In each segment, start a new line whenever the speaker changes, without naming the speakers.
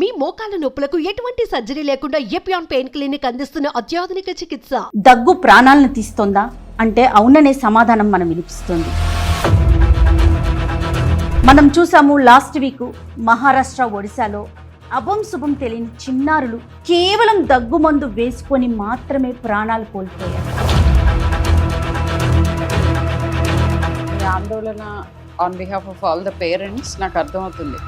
మీ మోకాల నొప్పులకు ఎటువంటి సర్జరీ లేకుండా ఎపియాన్ పెయిన్ క్లినిక్ అందిస్తున్న అత్యాధునిక చికిత్స.
దగ్గు ప్రాణాలను తీస్తోందా అంటే అవుననే సమాధానం మనం వినిపిస్తుంది. మనం చూసాము లాస్ట్ వీక్ మహారాష్ట్ర, ఒడిశాలో అభం శుభం తెలియని చిన్నారులు కేవలం దగ్గు మందు వేసుకొని మాత్రమే ప్రాణాలు కోల్పోయారు.
ఈ ఆందోళన on behalf of all the parents నాకు అర్థమవుతుంది.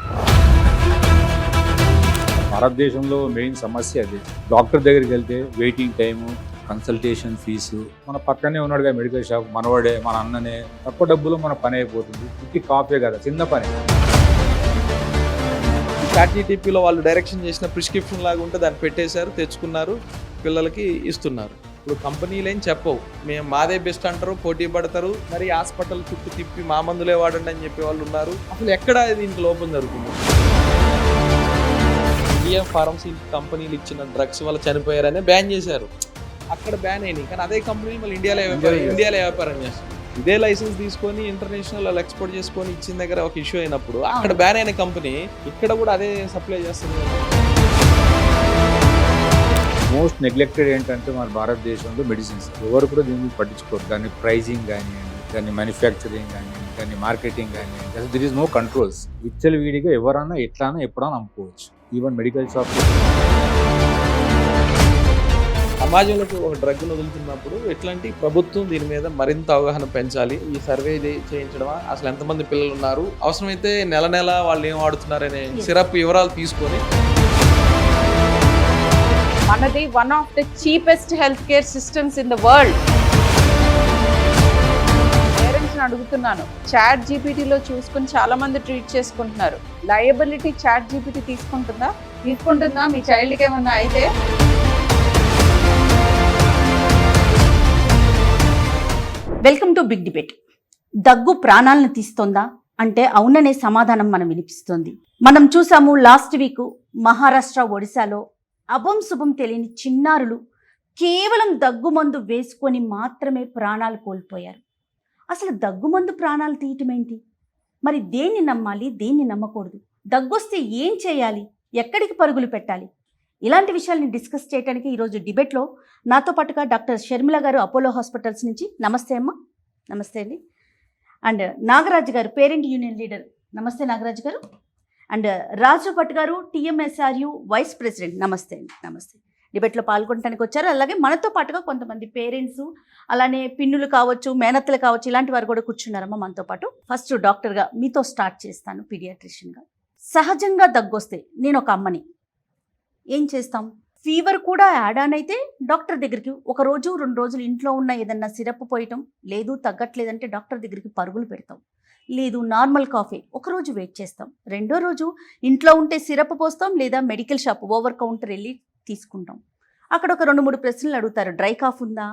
భారతదేశంలో మెయిన్ సమస్య అది. డాక్టర్ దగ్గరికి వెళ్తే వెయిటింగ్ టైము, కన్సల్టేషన్ ఫీజు. మన పక్కనే ఉన్నాడుగా మెడికల్ షాప్, మనవాడే, మన అన్ననే. తక్కువ డబ్బులు మన పని అయిపోతుంది. ఇంటి కాపే కదా, చిన్న పని.
ChatGPTలో వాళ్ళు డైరెక్షన్ చేసిన ప్రిస్క్రిప్షన్ లాగా ఉంటే దాన్ని పెట్టేశారు, తెచ్చుకున్నారు, పిల్లలకి ఇస్తున్నారు. ఇప్పుడు కంపెనీలు ఏం చెప్పవు, మేము మాదే బెస్ట్ అంటారు, పోటీ పడతారు. మరి హాస్పిటల్ చుట్టూ తిప్పి మా మందులే వాడండి అని చెప్పే వాళ్ళు ఉన్నారు. అసలు ఎక్కడ దీనికి లోపం జరుగుతుంది? ఇండియన్ ఫార్మసీ కంపెనీలు ఇచ్చిన డ్రగ్స్ వల్ల చనిపోయారనే బ్యాన్ చేశారు. అక్కడ బ్యాన్ అయినాయి, కానీ అదే కంపెనీలు మళ్ళీ ఇండియాలో వ్యాపారం చేస్తారు. ఇదే లైసెన్స్ తీసుకొని ఇంటర్నేషనల్ వాళ్ళు ఎక్స్పోర్ట్ చేసుకొని ఇచ్చిన దగ్గర ఒక ఇష్యూ అయినప్పుడు అక్కడ బ్యాన్ అయిన కంపెనీ ఇక్కడ కూడా అదే సప్లై చేస్తుంది.
మోస్ట్ నెగ్లెక్టెడ్ ఏంటంటే మన భారతదేశంలో మెడిసిన్స్. ఎవరు కూడా దీన్ని పట్టించుకోరు. దాని ప్రైజింగ్ కానివ్వండి, దాని మ్యానుఫ్యాక్చరింగ్ కానివ్వండి, దాని మార్కెటింగ్ కానివ్వండి, అసలు దిర్ ఇస్ నో కంట్రోల్స్. విచ్చలు వీడిగా ఎవరన్నా ఎట్లానా ఎప్పుడన్నా అమ్ముకోవచ్చు. Even medical shop.
సమాజంలోకి ఒక డ్రగ్ను వదులుతున్నప్పుడు ఎట్లాంటి ప్రభుత్వం దీని మీద మరింత అవగాహన పెంచాలి. ఈ సర్వే చేయించడమా, అసలు ఎంతమంది పిల్లలు ఉన్నారు, అవసరమైతే నెల నెల వాళ్ళు ఏం వాడుతున్నారనే సిరప్ వివరాలు తీసుకొని.
మనది one of the cheapest health care systems in the world. పేరెంట్స్ని అడుగుతున్నాను, ChatGPTలో చూసుకుని చాలా మంది ట్రీట్ చేసుకుంటున్నారు. లయబిలిటీ ChatGPT తీసుకుంటుందా మీ చైల్డ్కి ఏమన్నా అయితే?
Welcome to big debate. దగ్గు ప్రాణాలను తీస్తోందా అంటే అవుననే సమాధానం మనం వినిపిస్తుంది. మనం చూసాము లాస్ట్ వీక్ మహారాష్ట్ర, ఒడిశాలో అభం శుభం తెలియని చిన్నారులు కేవలం దగ్గు మందు వేసుకొని మాత్రమే ప్రాణాలు కోల్పోయారు. అసలు దగ్గు మందు ప్రాణాలు తీయటం ఏంటి? మరి దేన్ని నమ్మాలి, దేన్ని నమ్మకూడదు? దగ్గొస్తే ఏం చేయాలి, ఎక్కడికి పరుగులు పెట్టాలి? ఇలాంటి విషయాల్ని డిస్కస్ చేయడానికి ఈరోజు డిబేట్లో నాతో పాటుగా డాక్టర్ షర్మిల గారు, అపోలో హాస్పిటల్స్ నుంచి. నమస్తే అమ్మ. నమస్తే అండి. అండ్ నాగరాజు గారు, పేరెంట్ యూనియన్ లీడర్. నమస్తే నాగరాజు గారు. అండ్ రాజు భట్ గారు, TMSRU వైస్ ప్రెసిడెంట్. నమస్తే అండి. నమస్తే. డిబేట్లో పాల్గొనడానికి వచ్చారు. అలాగే మనతో పాటుగా కొంతమంది పేరెంట్స్, అలానే పిన్నులు కావచ్చు, మేనత్తలు కావచ్చు, ఇలాంటి వారు కూడా కూర్చున్నారమ్మా మనతో పాటు. ఫస్ట్ డాక్టర్గా మీతో స్టార్ట్ చేస్తాను, పీడియాట్రిషియన్గా. సహజంగా దగ్గొస్తే, నేను ఒక అమ్మని, ఏం చేస్తాం? ఫీవర్ కూడా యాడ్ ఆన్ అయితే డాక్టర్ దగ్గరికి 1 రోజు 2 రోజులు ఇంట్లో ఉన్న ఏదన్నా సిరప్ పోయటం, లేదు తగ్గట్లేదంటే డాక్టర్ దగ్గరికి పరుగులు పెడతాం. లేదు నార్మల్ కాఫీ 1 రోజు వెయిట్ చేస్తాం. 2వ రోజు ఇంట్లో ఉంటే సిరప్ పోస్తాం, లేదా మెడికల్ షాప్ ఓవర్ కౌంటర్ వెళ్ళి తీసుకుంటాం. అక్కడ ఒక 2-3 ప్రశ్నలు అడుగుతారు. డ్రై కాఫ్ ఉందా,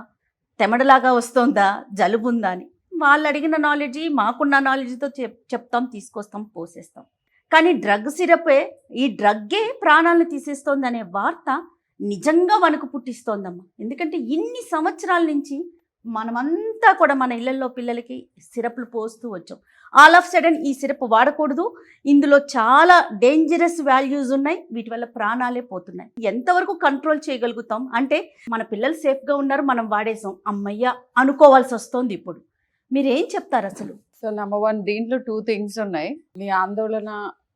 తెమడలాగా వస్తుందా, జలుబు ఉందా అని. వాళ్ళు అడిగిన నాలెడ్జి, మాకున్న నాలెడ్జితో చెప్తాం, తీసుకొస్తాం, పోసేస్తాం. కానీ డ్రగ్ సిరపే, ఈ డ్రగ్గే ప్రాణాలను తీసేస్తోంది అనే వార్త నిజంగా వణుకు పుట్టిస్తోందమ్మా. ఎందుకంటే ఇన్ని సంవత్సరాల నుంచి మనమంతా కూడా మన ఇళ్లలో పిల్లలకి సిరప్లు పోస్తూ వచ్చాం. ఆల్ ఆఫ్ సడన్ ఈ సిరప్ వాడకూడదు, ఇందులో చాలా డేంజరస్ వాల్యూస్ ఉన్నాయి, వీటి వల్ల ప్రాణాలే పోతున్నాయి. ఎంతవరకు కంట్రోల్ చేయగలుగుతాం? అంటే మన పిల్లలు సేఫ్గా ఉన్నారు, మనం వాడేసాం, అమ్మయ్య అనుకోవాల్సి వస్తుంది. ఇప్పుడు మీరేం చెప్తారు అసలు?
సో నెంబర్ 1, దీంట్లో 2 థింగ్స్ ఉన్నాయి. మీ ఆందోళన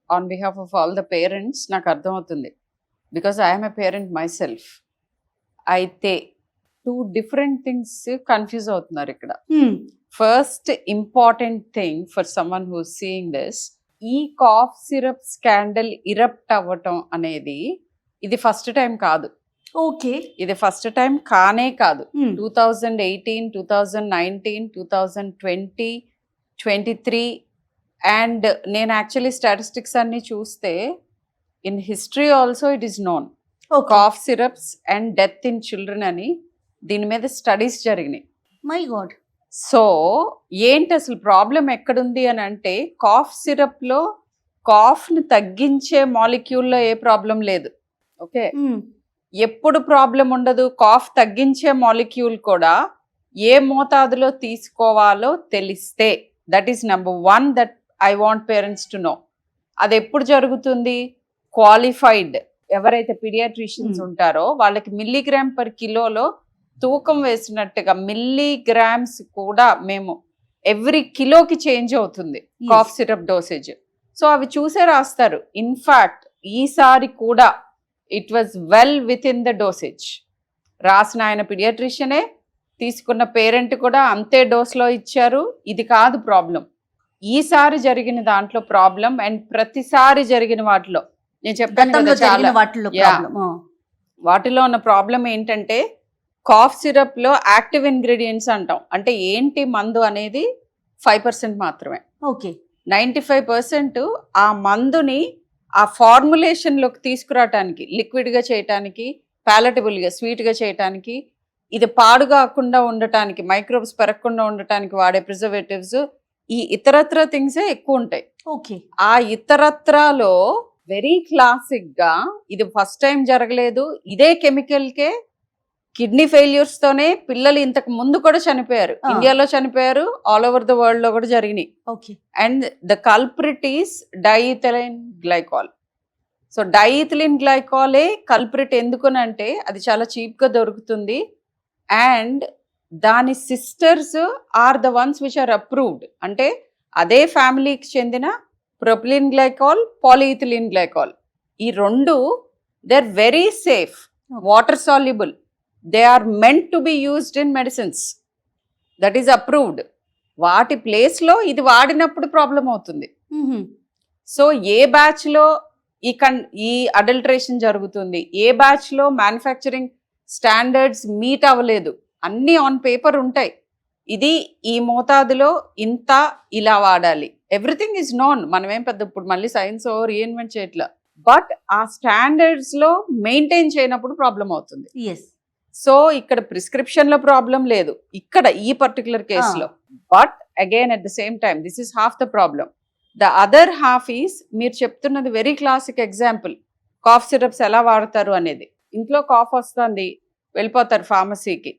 on behalf of all the parents నాకు అర్థమవుతుంది. Because I'm a parent my self. అయితే 2 డిఫరెంట్ థింగ్స్ కన్ఫ్యూజ్ అవుతున్నారు ఇక్కడ. First important thing for someone who seeing this, ఈ కాఫ్ సిరప్ స్కాండల్ ఇరప్ట్ అవ్వటం అనేది ఇది ఫస్ట్ టైం కాదు.
ఓకే,
ఇది ఫస్ట్ టైం కానే కాదు. 2018, 2019, 2020, 23 అండ్ నేను యాక్చువల్లీ స్టాటిస్టిక్స్ అన్ని చూస్తే in history also it is known. Cough syrups and death in children అని దీని మీద స్టడీస్ జరిగినాయి.
My God.
సో ఏంటి అసలు ప్రాబ్లం ఎక్కడుంది అని అంటే, కాఫ్ సిరప్లో కాఫ్ని తగ్గించే మాలిక్యూల్లో ఏ ప్రాబ్లం లేదు. ఓకే, ఎప్పుడు ప్రాబ్లం ఉండదు. కాఫ్ తగ్గించే మాలిక్యూల్ కూడా ఏ మోతాదులో తీసుకోవాలో తెలిస్తే, that is number 1 that I want parents to know. అది ఎప్పుడు జరుగుతుంది? క్వాలిఫైడ్ ఎవరైతే పీడియాట్రిషియన్స్ ఉంటారో వాళ్ళకి మిల్లీగ్రామ్ పర్ కిలోలో తూకం వేసినట్టుగా మిల్లీగ్రామ్స్ కూడా మేము ఎవ్రీ కిలోకి చేంజ్ అవుతుంది కాఫ్ సిరప్ డోసేజ్. సో అవి చూసే రాస్తారు. ఇన్ఫాక్ట్ ఈసారి కూడా it was well with in the dosage. రాసిన ఆయన పీడియాట్రిషియనే, తీసుకున్న పేరెంట్ కూడా అంతే డోస్లో ఇచ్చారు. ఇది కాదు ప్రాబ్లం. ఈసారి జరిగిన దాంట్లో ప్రాబ్లం అండ్ ప్రతిసారి జరిగిన వాటిలో నేను చెప్పాను కదా చాలా వాటిలో ఉన్న ప్రాబ్లం ఏంటంటే కాఫ్ సిరప్ లో యాక్టివ్ ఇంగ్రీడియంట్స్ అంటాం. అంటే ఏంటి మందు అనేది 5% మాత్రమే.
ఓకే,
95% ఆ మందుని ఆ ఫార్ములేషన్ లోకి తీసుకురావటానికి, లిక్విడ్ గా చేయటానికి, పాలటబుల్ గా స్వీట్ గా చేయటానికి, ఇది పాడుగాకుండా ఉండటానికి, మైక్రోబ్స్ పెరగకుండా ఉండటానికి వాడే ప్రిజర్వేటివ్స్, ఈ ఇతరత్ర థింగ్సే ఎక్కువ ఉంటాయి.
ఓకే,
ఆ ఇతరత్రాలో వెరీ క్లాసిక్ గా ఇది ఫస్ట్ టైం జరగలేదు. ఇదే కెమికల్ కే కిడ్నీ ఫెయిల్యూర్స్ తోనే పిల్లలు ఇంతకు ముందు కూడా చనిపోయారు. ఇండియాలో చనిపోయారు, ఆల్ ఓవర్ ద వరల్డ్ లో కూడా జరిగినాయి.
Okay,
and the culprit is diethylene glycol. So diethylene గ్లైకాలే కల్ప్రిట్. ఎందుకనంటే అది చాలా చీప్ గా దొరుకుతుంది అండ్ దాని sisters are the ones which are approved. అంటే అదే ఫ్యామిలీకి చెందిన ప్రొపిలిన్ గ్లైకాల్, పాలిఇథిలిన్ గ్లైకాల్, ఈ రెండు they are very safe, water soluble, they are meant to be used in medicines, that is approved. వాటి ప్లేస్ లో ఇది వాడినప్పుడు ప్రాబ్లం అవుతుంది. సో ఏ బ్యాచ్ లో ఈ అడల్టరేషన్ జరుగుతుంది, ఏ బ్యాచ్ లో మ్యానుఫ్యాక్చరింగ్ స్టాండర్డ్స్ మీట్ అవ్వలేదు, అన్నీ ఆన్ పేపర్ ఉంటాయి. ఇది ఈ మోతాదులో ఇంత ఇలా వాడాలి, ఎవ్రీథింగ్ ఈజ్ నోన్. మనమేం పెద్ద ఇప్పుడు మళ్ళీ సైన్స్ రీఇన్వెంట్ చేయట్లా. బట్ ఆ స్టాండర్డ్స్ లో మెయింటైన్ చేయనప్పుడు ప్రాబ్లం అవుతుంది. సో ఇక్కడ ప్రిస్క్రిప్షన్ లో ప్రాబ్లం లేదు ఇక్కడ ఈ పర్టికులర్ కేసులో. But again at the same time this is half the problem. The other half is మీరు చెప్తున్నది very classic example. Cough syrups ఎలా వాడతారు అనేది. ఇంట్లో కాఫ్ వస్తుంది, వెళ్ళిపోతారు ఫార్మసీకి.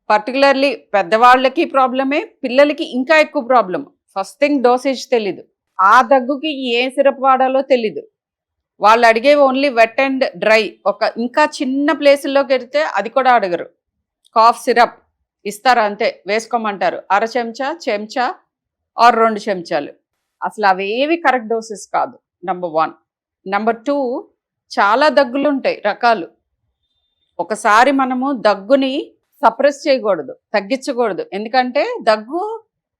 పర్టికులర్లీ పెద్దవాళ్ళకి ప్రాబ్లమే, పిల్లలకి ఇంకా ఎక్కువ ప్రాబ్లం. ఫస్ట్ థింగ్ డోసేజ్ తెలీదు, ఆ దగ్గుకి ఏ సిరప్ వాడాలో తెలీదు. వాళ్ళు అడిగే ఓన్లీ వెట్ అండ్ డ్రై. ఇంకా చిన్న ప్లేసుల్లోకి వెళ్తే అది కూడా అడగరు. కాఫ్ సిరప్ ఇస్తారు అంతే, వేసుకోమంటారు. అర చెంచా ఆర్ 2 చెంచాలు. అసలు అవేవి కరెక్ట్ డోసెస్ కాదు, నెంబర్ 1. నెంబర్ 2, చాలా దగ్గులు ఉంటాయి రకాలు. ఒకసారి మనము దగ్గుని సప్రెస్ చేయకూడదు, తగ్గించకూడదు. ఎందుకంటే దగ్గు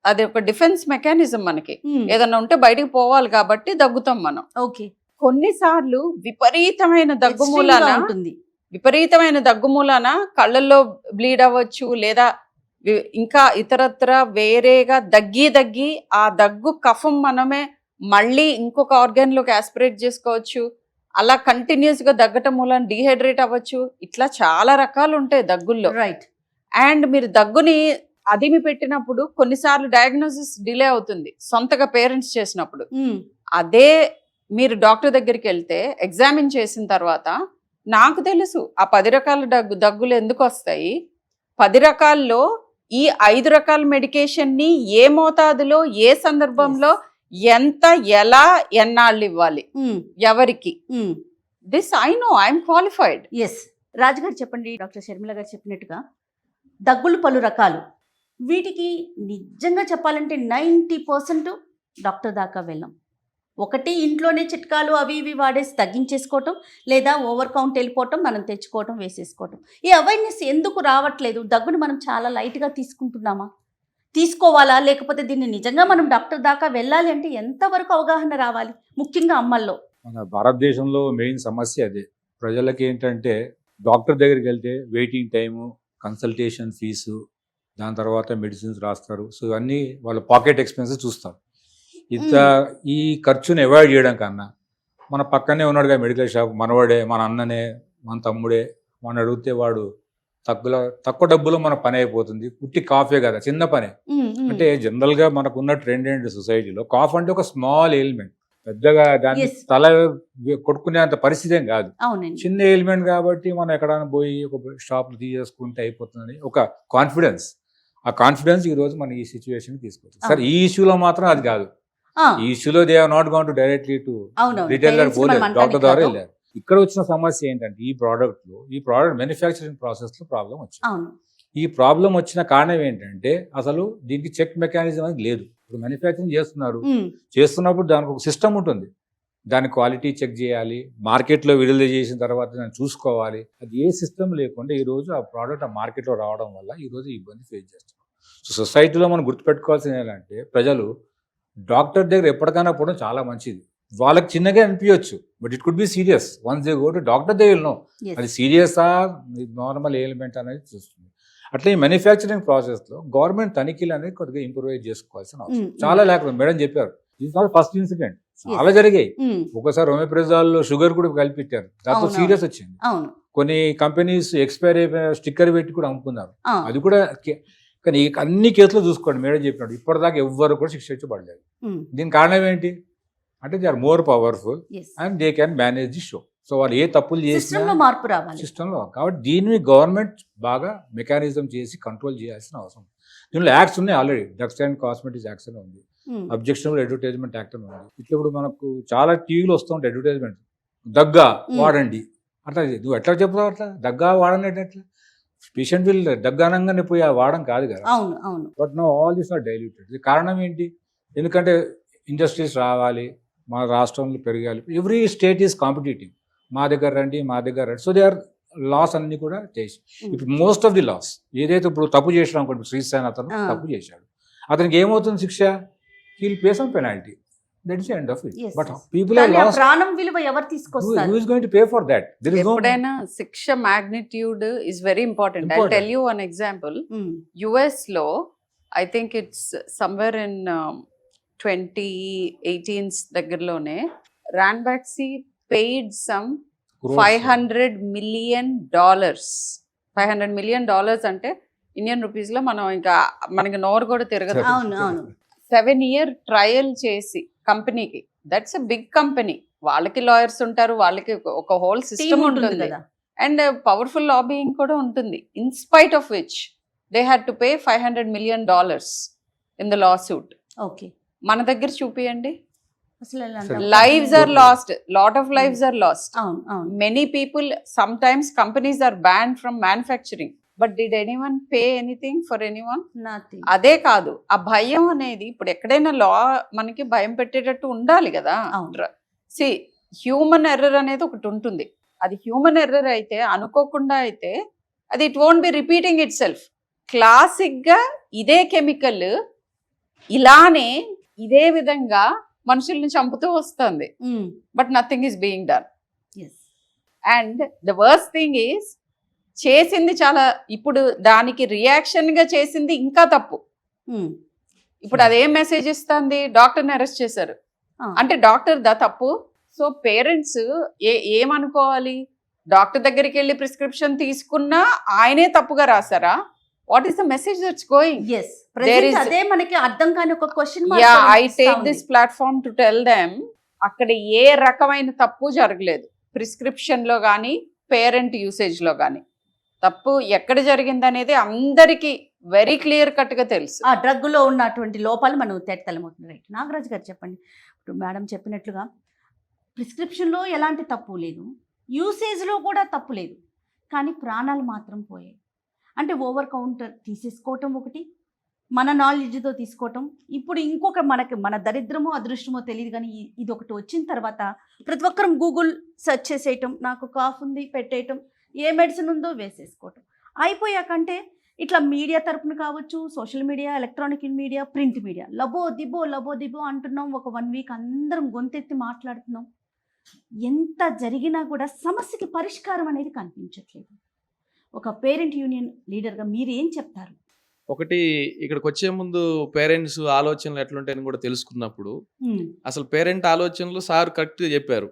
అది ఒక డిఫెన్స్ మెకానిజం. మనకి ఏదన్నా ఉంటే బయటికి పోవాలి కాబట్టి దగ్గుతాం మనం.
ఓకే,
కొన్నిసార్లు విపరీతమైన దగ్గు మూలాన కళ్ళల్లో బ్లీడ్ అవ్వచ్చు, లేదా ఇంకా ఇతరత్ర వేరేగా దగ్గి ఆ దగ్గు కఫం మనమే మళ్ళీ ఇంకొక ఆర్గాన్ లోకి ఆస్పిరేట్ చేసుకోవచ్చు. అలా కంటిన్యూస్ గా దగ్గటం మూలన డీహైడ్రేట్ అవ్వచ్చు. ఇట్లా చాలా రకాలు ఉంటాయి దగ్గుల్లో.
రైట్.
అండ్ మీరు దగ్గుని అదిమి పెట్టినప్పుడు కొన్నిసార్లు డయాగ్నోసిస్ డిలే అవుతుంది సొంతగా పేరెంట్స్ చేసినప్పుడు. అదే మీరు డాక్టర్ దగ్గరికి వెళ్తే ఎగ్జామిన్ చేసిన తర్వాత నాకు తెలుసు ఆ 10 రకాల దగ్గులు ఎందుకు వస్తాయి, 10 రకాల్లో ఈ 5 రకాల మెడికేషన్ ని ఏ మోతాదులో, ఏ సందర్భంలో, ఎంత, ఎలా, ఎన్నాళ్ళు ఇవ్వాలి, ఎవరికి. This I know, I'm qualified.
Yes. Raju garu చెప్పండి, డాక్టర్ షర్మిల గారు చెప్పినట్టుగా దగ్గులు పలు రకాలు. వీటికి నిజంగా చెప్పాలంటే 90% డాక్టర్ దాకా వెళ్ళాం. ఒకటి ఇంట్లోనే చిట్కాలు అవి ఇవి వాడేసి తగ్గించేసుకోవటం, లేదా ఓవర్ కౌంట్ వెళ్ళిపోవటం, మనం తెచ్చుకోవటం, వేసేసుకోవటం. ఈ అవేర్నెస్ ఎందుకు రావట్లేదు? దగ్గుని మనం చాలా లైట్గా తీసుకుంటున్నామా? తీసుకోవాలా? లేకపోతే దీన్ని నిజంగా మనం డాక్టర్ దాకా వెళ్ళాలి అంటే ఎంతవరకు అవగాహన రావాలి, ముఖ్యంగా అమ్మల్లో?
మన భారతదేశంలో మెయిన్ సమస్య అదే. ప్రజలకి ఏంటంటే డాక్టర్ దగ్గరికి వెళ్తే వెయిటింగ్ టైము, కన్సల్టేషన్ ఫీజు, దాని తర్వాత మెడిసిన్స్ రాస్తారు. సో ఇవన్నీ వాళ్ళ పాకెట్ ఎక్స్పెన్సెస్ చూస్తారు. ఈ ఖర్చుని అవాయిడ్ చేయడం కన్నా మన పక్కనే ఉన్నాడుగా మెడికల్ షాప్, మనవాడే, మన అన్ననే, మన తమ్ముడే, మన అడిగితే వాడు తక్కువ డబ్బులో మన పని అయిపోతుంది. పుట్టి కాఫే కదా, చిన్న పనే. అంటే జనరల్గా మనకున్న ట్రెండ్ ఏంటి సొసైటీలో, కాఫ్ అంటే ఒక స్మాల్ ఎలిమెంట్, పెద్దగా దాన్ని తల కొట్టుకునే అంత పరిస్థితి ఏం కాదు, చిన్న ఎలిమెంట్. కాబట్టి మనం ఎక్కడైనా పోయి ఒక షాప్లో తీసేసుకుంటే అయిపోతుందని ఒక కాన్ఫిడెన్స్. ఆ కాన్ఫిడెన్స్ ఈ రోజు మన ఈ సిచ్యువేషన్ తీసుకొచ్చింది. సరే, ఈ ఇష్యూలో మాత్రం అది కాదు. ఈ ఇష్యూలో they have not gone to directly to
అవును
రిటైలర్
parents ని మనం
పోలేదు,
అనడానికి
డాక్టర్ ద్వారా
కాదు.
వెళ్ళారు. ఇక్కడ వచ్చిన సమస్య ఏంటంటే ఈ ప్రోడక్ట్ మ్యానుఫ్యాక్చరింగ్ ప్రాసెస్ లో ప్రాబ్లం వచ్చింది.
అవును
ఈ ప్రాబ్లం వచ్చిన కారణం ఏంటంటే అసలు దీనికి చెక్ మెకానిజం అనేది లేదు. ఇప్పుడు మ్యానుఫ్యాక్చరింగ్ చేస్తున్నారు, చేస్తున్నప్పుడు దానికి ఒక సిస్టమ్ ఉంటుంది, దాని క్వాలిటీ చెక్ చేయాలి, మార్కెట్లో విడుదల చేసిన తర్వాత దాన్ని చూసుకోవాలి. అది ఏ సిస్టమ్ లేకుండా ఈ రోజు ఆ ప్రోడక్ట్ ఆ మార్కెట్లో రావడం వల్ల ఈ రోజు ఇబ్బంది ఫేస్ చేస్తున్నాం. సో సొసైటీలో మనం గుర్తుపెట్టుకోవాల్సింది ఏంటంటే ప్రజలు డాక్టర్ దగ్గర ఎప్పటికైనా పోవడం చాలా మంచిది. వాళ్ళకి చిన్నగా అనిపించవచ్చు, but it could be serious. Once they go to doctor they will know అది సీరియసా నార్మల్ ఎలిమెంట్ అనేది చూస్తుంది. అట్లా ఈ మ్యానుఫ్యాక్చరింగ్ ప్రాసెస్లో గవర్నమెంట్ తనిఖీలు అనేది కొద్దిగా ఇంప్రూవైజ్ చేసుకోవాల్సిన అవసరం చాలా లేకుండా. మేడం చెప్పారు, ఇది నాట్ ఫస్ట్ ఇన్సిడెంట్, చాలా జరిగాయి. ఒకసారి ఒమెప్రజాల్లో షుగర్ కూడా కలిపిట్టారు, దాంతో సీరియస్ వచ్చింది.
అవును
కొన్ని కంపెనీస్ ఎక్స్పైర్ అయిపోయిన స్టిక్కర్ పెట్టి కూడా అమ్ముకున్నారు. అది కూడా కానీ అన్ని కేసులు చూసుకోండి, మేడం చెప్పినట్టు ఇప్పటిదాకా ఎవ్వరు కూడా శిక్ష ఇచ్చబడలేదు. దీనికి కారణం ఏంటి అంటే they are more powerful and they can manage the show. So వాళ్ళు ఏ తప్పులు చేసినా
మార్పు రావాలి
సిస్టంలో. కాబట్టి దీన్ని గవర్నమెంట్ బాగా మెకానిజం చేసి కంట్రోల్ చేయాల్సిన అవసరం. దీనిలో యాక్ట్స్ ఉన్నాయి already, drugs and cosmetics acts అని ఉంది, అబ్జెక్షనబుల్ అడ్వర్టైజ్మెంట్ యాక్ట్ అని ఉంది. ఇట్లా ఇప్పుడు మనకు చాలా టీవీలో వస్తుంటాయి అడ్వర్టైజ్మెంట్, దగ్గా వాడండి అట్లా. నువ్వు ఎట్లా చెప్తావు అట్లా దగ్గా వాడండి అంటే ఎట్లా? పేషెంట్ విల్ దగ్గానంగానే పోయి ఆ వాడడం కాదు కదా. But no all this are diluted. కారణం ఏంటి? ఎందుకంటే ఇండస్ట్రీస్ రావాలి, మా రాష్ట్రంలో పెరగాలి. ఎవ్రీ స్టేట్ ఈస్ కాంపిటేటివ్, మా దగ్గర రండి మా దగ్గర రండి. సో దే ఆర్ లాస్ అన్ని కూడా చేసి ఇప్పుడు మోస్ట్ ఆఫ్ ది లాస్ ఏదైతే ఇప్పుడు తప్పు చేసినా అనుకోండి, శ్రీశాన్ అతను తప్పు చేశాడు, అతనికి ఏమవుతుంది శిక్ష? He'll pay some penalty, that is end of it. But people are lost,
ప్రాణం విలువ ఎవరు తీసుకొస్తారు?
Who is going to pay for that? There is no.
ఎప్పుడైనా శిక్ష magnitude is very important. I tell you one example. US లో I think it's somewhere in 2018 దగ్గరలోనే Ranbaxy paid some $500 million. $500 million అంటే Indian rupees లో మనం ఇంకా మనకి నోరు కూడా తిరగదు. 7-year ట్రయల్ చేసి కంపెనీకి, దట్స్ ఎ బిగ్ కంపెనీ, వాళ్ళకి లాయర్స్ ఉంటారు, వాళ్ళకి ఒక హోల్ సిస్టమ్ ఉంటుంది అండ్ పవర్ఫుల్ లాబింగ్ కూడా ఉంటుంది. In spite of which they had to pay $500 million in the law suit.
Okay,
మన దగ్గర చూపియండి.
అసలు
lives are lost, lot of lives are lost.
అవును
Many people, sometimes companies are banned from manufacturing, but did anyone pay anything for anyone?
nothing.
అదే కాదు, ఆ భయం అనేది ఇప్పుడు ఎక్కడైనా లా మనకి భయం పెట్టేటట్టు ఉండాలి కదా. సి హ్యూమన్ ఎర్రర్ అనేది ఒకటి ఉంటుంది. అది హ్యూమన్ ఎర్రర్ అయితే, అనుకోకుండా అయితే, అది it won't be repeating it self. Classic గా ఇదే కెమికల్ ఇలానే ఇదే విధంగా మనుషుల్ని చంపుతూ వస్తుంది, but nothing is being done. And the worst thing is చేసింది చాలా, ఇప్పుడు దానికి రియాక్షన్ గా చేసింది ఇంకా తప్పు. ఇప్పుడు అదేం మెసేజ్ ఇస్తుంది? డాక్టర్ని అరెస్ట్ చేశారు అంటే డాక్టర్ దా తప్పు. సో పేరెంట్స్ ఏమనుకోవాలి? డాక్టర్ దగ్గరికి వెళ్ళి ప్రిస్క్రిప్షన్ తీసుకున్నా ఆయనే తప్పుగా రాసారా? What is the message that's going?
Yes, present అదే మనకి అర్థం కాని ఒక question mark.
Yeah, I take this platform to tell them అక్కడ ఏ రకమైన తప్పు జరగలేదు. ప్రిస్క్రిప్షన్ లో కానీ పేరెంట్ యూసేజ్ లో కానీ తప్పు ఎక్కడ జరిగింది అనేది అందరికీ వెరీ క్లియర్ కట్ గా తెలుసు.
ఆ డ్రగ్ లో ఉన్నటువంటి లోపాలు మనం తేటతెల్లమవుతుంది. రైట్, నాగరాజు గారు చెప్పండి. ఇప్పుడు మేడం చెప్పినట్లుగా ప్రిస్క్రిప్షన్ లో ఎలాంటి తప్పు లేదు, యూసేజ్ లో కూడా తప్పు లేదు, కానీ ప్రాణాలు మాత్రం పోయాయి. అంటే ఓవర్ కౌంటర్ తీసేసుకోవటం ఒకటి, మన నాలెడ్జ్తో తీసుకోవటం. ఇప్పుడు ఇంకొక మన దరిద్రమో అదృష్టమో తెలియదు, కానీ ఇది ఒకటి వచ్చిన తర్వాత ప్రతి ఒక్కరం గూగుల్ సెర్చ్ చేసేయటం, నాకు కాఫ్ ఉంది పెట్టేయటం, ఏ మెడిసిన్ ఉందో వేసేసుకోవటం అయిపోయాకంటే ఇట్లా మీడియా తరపున కావచ్చు, social media, electronic media, print media, లబో దిబో అంటున్నాం. ఒక 1 week అందరం గొంతెత్తి మాట్లాడుతున్నాం. ఎంత జరిగినా కూడా సమస్యకి పరిష్కారం అనేది కనిపించట్లేదు. ఒక పేరెంట్ యూనియన్ లీడర్గా మీరు ఏం చెప్తారు?
ఒకటి, ఇక్కడికి వచ్చే ముందు పేరెంట్స్ ఆలోచనలు ఎట్లుంటాయని కూడా తెలుసుకున్నప్పుడు అసలు పేరెంట్ ఆలోచనలు సార్ కరెక్ట్గా చెప్పారు.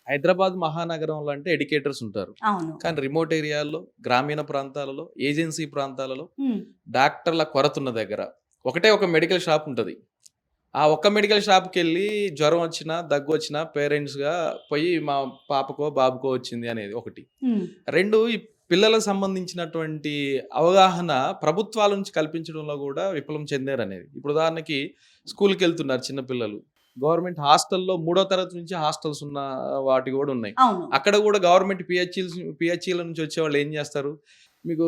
హైదరాబాద్ మహానగరంలో అంటే ఎడ్యుకేటర్స్ ఉంటారు, కానీ రిమోట్ ఏరియాల్లో, గ్రామీణ ప్రాంతాలలో, ఏజెన్సీ ప్రాంతాలలో డాక్టర్ల కొరత ఉన్న దగ్గర ఒకటే ఒక మెడికల్ షాప్ ఉంటుంది. ఆ ఒక్క మెడికల్ షాప్కి వెళ్ళి జ్వరం వచ్చినా దగ్గు వచ్చినా పేరెంట్స్గా పోయి మా పాపకో బాబుకో వచ్చింది అనేది ఒకటి. 2, ఈ పిల్లలకు సంబంధించినటువంటి అవగాహన ప్రభుత్వాల నుంచి కల్పించడంలో కూడా విఫలం చెందారు అనేది. ఇప్పుడు ఉదాహరణకి స్కూల్కి వెళ్తున్నారు చిన్నపిల్లలు, గవర్నమెంట్ హాస్టల్లో 3వ తరగతి నుంచి హాస్టల్స్ ఉన్న వాటి కూడా ఉన్నాయి.
అవును.
అక్కడ కూడా గవర్నమెంట్ పిహెచ్ఈల నుంచి వచ్చే వాళ్ళు ఏం చేస్తారు, మీకు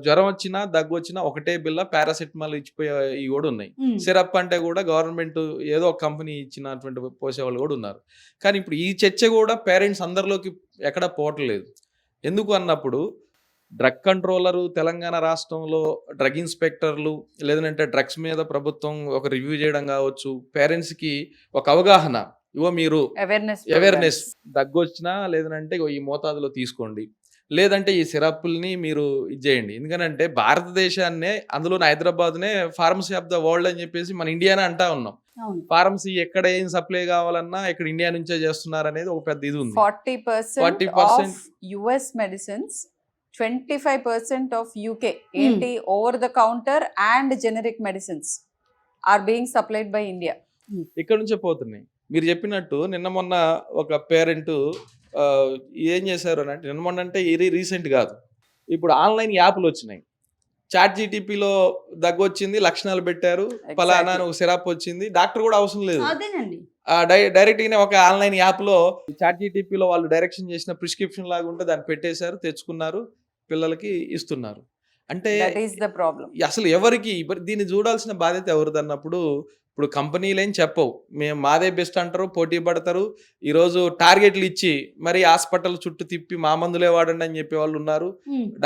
జ్వరం వచ్చినా దగ్గు వచ్చినా ఒకటే బిల్ల పారాసెటమాల్ ఇచ్చిపోయే ఇవి కూడా ఉన్నాయి. సిరప్ అంటే కూడా గవర్నమెంట్ ఏదో ఒక కంపెనీ ఇచ్చినటువంటి పోసేవాళ్ళు కూడా ఉన్నారు. కానీ ఇప్పుడు ఈ చర్చ కూడా పేరెంట్స్ అందరిలోకి ఎక్కడ పోవట్లేదు. ఎందుకు అన్నప్పుడు డ్రగ్ కంట్రోలరు తెలంగాణ రాష్ట్రంలో డ్రగ్ ఇన్స్పెక్టర్లు లేదంటే డ్రగ్స్ మీద ప్రభుత్వం ఒక రివ్యూ చేయడం కావచ్చు, పేరెంట్స్కి ఒక అవగాహన ఇవో మీరు అవేర్నెస్ దగ్గు వచ్చినా లేదంటే ఈ మోతాదులో తీసుకోండి, లేదంటే ఈ సిరప్ని మీరు ఇది చేయండి. ఎందుకంటే భారతదేశాన్నే అందులో హైదరాబాద్నే ఫార్మసీ ఆఫ్ ద వరల్డ్ అని చెప్పేసి మన ఇండియానే అంటా ఉన్నాం. ఫార్మసీ ఎక్కడ ఏం సప్లై కావాలన్నా ఇక్కడ ఇండియా నుంచే చేస్తున్నారు అనేది ఒక పెద్ద ఇది ఉంది.
40% యుఎస్ మెడిసిన్స్, 25% ఆఫ్ యూకే ఏంటి over the counter and generic medicines are being supplied by India.
ఇక్కడ నుంచే పోతున్నాయి. మీరు చెప్పినట్టు నిన్న మొన్న ఒక పేరెంట్ ఏం చేశారు అని అంటే, నిన్న మొన్న అంటే ఇది రీసెంట్ కాదు, ఇప్పుడు ఆన్లైన్ యాప్లు వచ్చినాయి. చాట్ జీటీపీలో దగ్గు వచ్చింది, లక్షణాలు పెట్టారు, పలానా ఒక సిరప్ వచ్చింది, డాక్టర్ కూడా అవసరం లేదు, డైరెక్ట్ గానే ఒక ఆన్లైన్ యాప్ లో చాట్ జీటీపీలో వాళ్ళు డైరెక్షన్ చేసిన ప్రిస్క్రిప్షన్ లాగా ఉంటే దాన్ని పెట్టేశారు, తెచ్చుకున్నారు, పిల్లలకి ఇస్తున్నారు. అంటే అసలు ఎవరికి దీన్ని చూడాల్సిన బాధ్యత ఎవరిది అన్నప్పుడు, ఇప్పుడు కంపెనీలు ఏం చెప్పవు, మేము మాదే బెస్ట్ అంటారు, పోటీ పడతారు. ఈరోజు టార్గెట్లు ఇచ్చి మరి హాస్పిటల్ చుట్టూ తిప్పి మా మందులే వాడండి అని చెప్పే వాళ్ళు ఉన్నారు.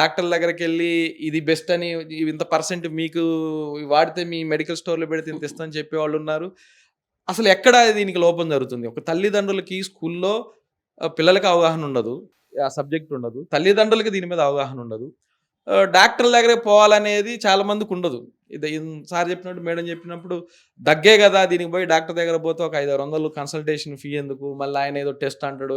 డాక్టర్ల దగ్గరికి వెళ్ళి ఇది బెస్ట్ అని, ఇంత పర్సెంట్ మీకు వాడితే మీ మెడికల్ స్టోర్లో పెడితే ఇంత ఇస్తామని చెప్పే వాళ్ళు ఉన్నారు. అసలు ఎక్కడ దీనికి లోపం జరుగుతుంది? ఒక తల్లిదండ్రులకి స్కూల్లో పిల్లలకి అవగాహన ఉండదు, ఆ సబ్జెక్ట్ ఉండదు, తల్లిదండ్రులకి దీని మీద అవగాహన ఉండదు, డాక్టర్ల దగ్గరే పోవాలనేది చాలా మందికి ఉండదు. ఇది సార్ చెప్పినట్టు, మేడం చెప్పినప్పుడు దగ్గే కదా, దీనికి పోయి డాక్టర్ దగ్గర పోతే ఒక 500 కన్సల్టేషన్ ఫీ ఎందుకు, మళ్ళీ ఆయన ఏదో టెస్ట్ అంటాడు,